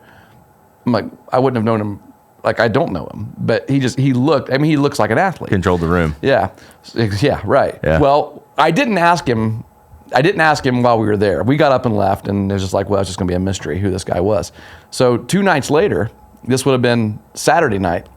I'm like, I wouldn't have known him. Like, I don't know him, but he looks like an athlete. Controlled the room. Yeah. Yeah. Right. Yeah. Well, I didn't ask him while we were there. We got up and left, and it was just like, well, it's just going to be a mystery who this guy was. So 2 nights later, this would have been Saturday night,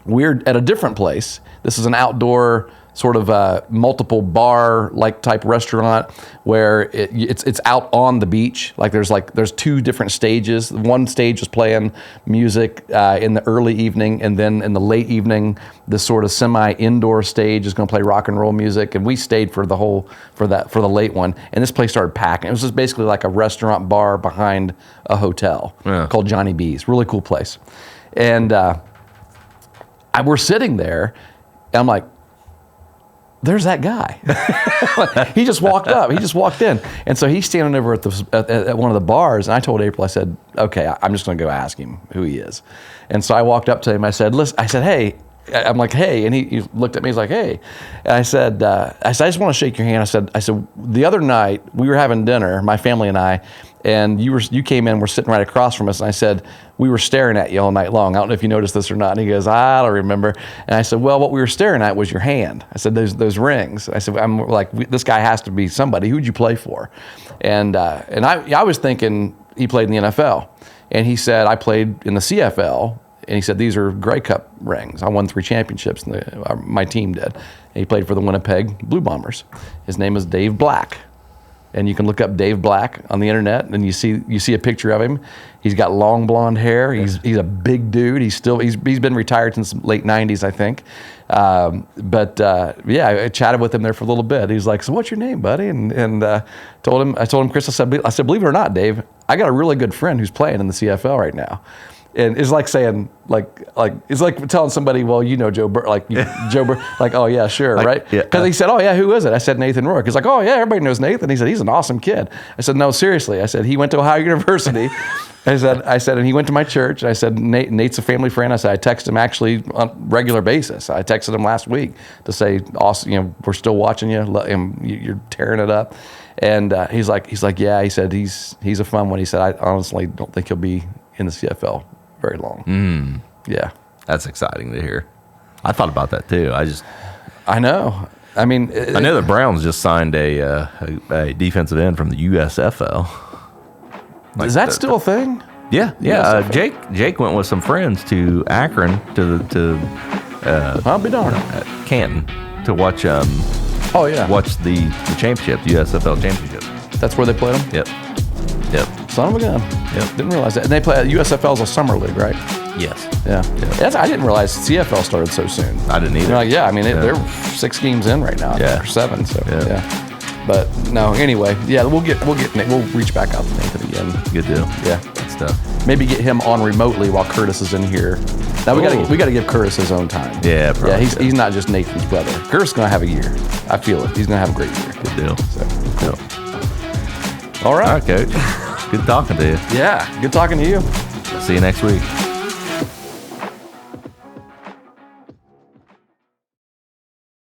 we're at a different place. This is an outdoor sort of multiple bar-like type restaurant where it's out on the beach. There's 2 different stages. One stage is playing music in the early evening, and then in the late evening, this sort of semi-indoor stage is going to play rock and roll music. And we stayed for the late one, and this place started packing. It was just basically like a restaurant bar behind a hotel called Johnny B's. Really cool place. And we're sitting there, and I'm like, there's that guy. He just walked up. He just walked in. And so he's standing over at one of the bars, and I told April, I said, okay, I'm just going to go ask him who he is. And so I walked up to him. I said, hey. I'm like, hey. And he looked at me. He's like, hey. And I said, I just want to shake your hand. I said, the other night we were having dinner, my family and I, and you came in, we're sitting right across from us, and I said, we were staring at you all night long. I don't know if you noticed this or not. And he goes, I don't remember. And I said, well, what we were staring at was your hand. I said, those rings. I said, I'm like, this guy has to be somebody. Who'd you play for? And I was thinking he played in the NFL. And he said, I played in the CFL. And he said, these are Grey Cup rings. I won 3 championships, my team did. And he played for the Winnipeg Blue Bombers. His name is Dave Black. And you can look up Dave Black on the internet, and you see a picture of him. He's got long blonde hair. He's a big dude. He's been retired since the late 90s, I think. I chatted with him there for a little bit. He's like, so what's your name, buddy? And I told him, Chris, I said, believe it or not, Dave, I got a really good friend who's playing in the CFL right now. And it's like saying, it's like telling somebody, well, Joe Burr, Joe Burr, oh yeah, sure, right? Because he said, oh yeah, who is it? I said, Nathan Rourke. He's like, oh yeah, everybody knows Nathan. He said, he's an awesome kid. I said, no, seriously. I said, he went to Ohio University. I said, and he went to my church. I said, Nate's a family friend. I said, I text him actually on a regular basis. I texted him last week to say, awesome, we're still watching you. You're tearing it up. And he's like, yeah. He said, he's a fun one. He said, I honestly don't think he'll be in the CFL very long. Yeah. That's exciting to hear. I thought about that too. I know. I mean, I know the Browns just signed a defensive end from the USFL. is that still a thing? Yeah. USFL. Jake went with some friends to Akron to I'll be darned. Canton to watch Oh yeah, watch the championship, the USFL championship. that's where they played them. Yep. Son of a gun. Yep. Didn't realize that. And they play USFL's a summer league, right? Yes. Yeah. I didn't realize CFL started so soon. I didn't either. You're like, yeah, I mean, they're 6 games in right now. Yeah. Or 7. So Yeah. yeah. But no, anyway, yeah, we'll reach back out to Nathan again. Good deal. Yeah. Good stuff. Maybe get him on remotely while Curtis is in here. Now we got to give Curtis his own time. Yeah, probably. Yeah, he's not just Nathan's brother. Curtis is gonna have a year. I feel it. He's gonna have a great year. Good deal. So Cool. all right. All right, Coach. Good talking to you. Yeah. Good talking to you. See you next week.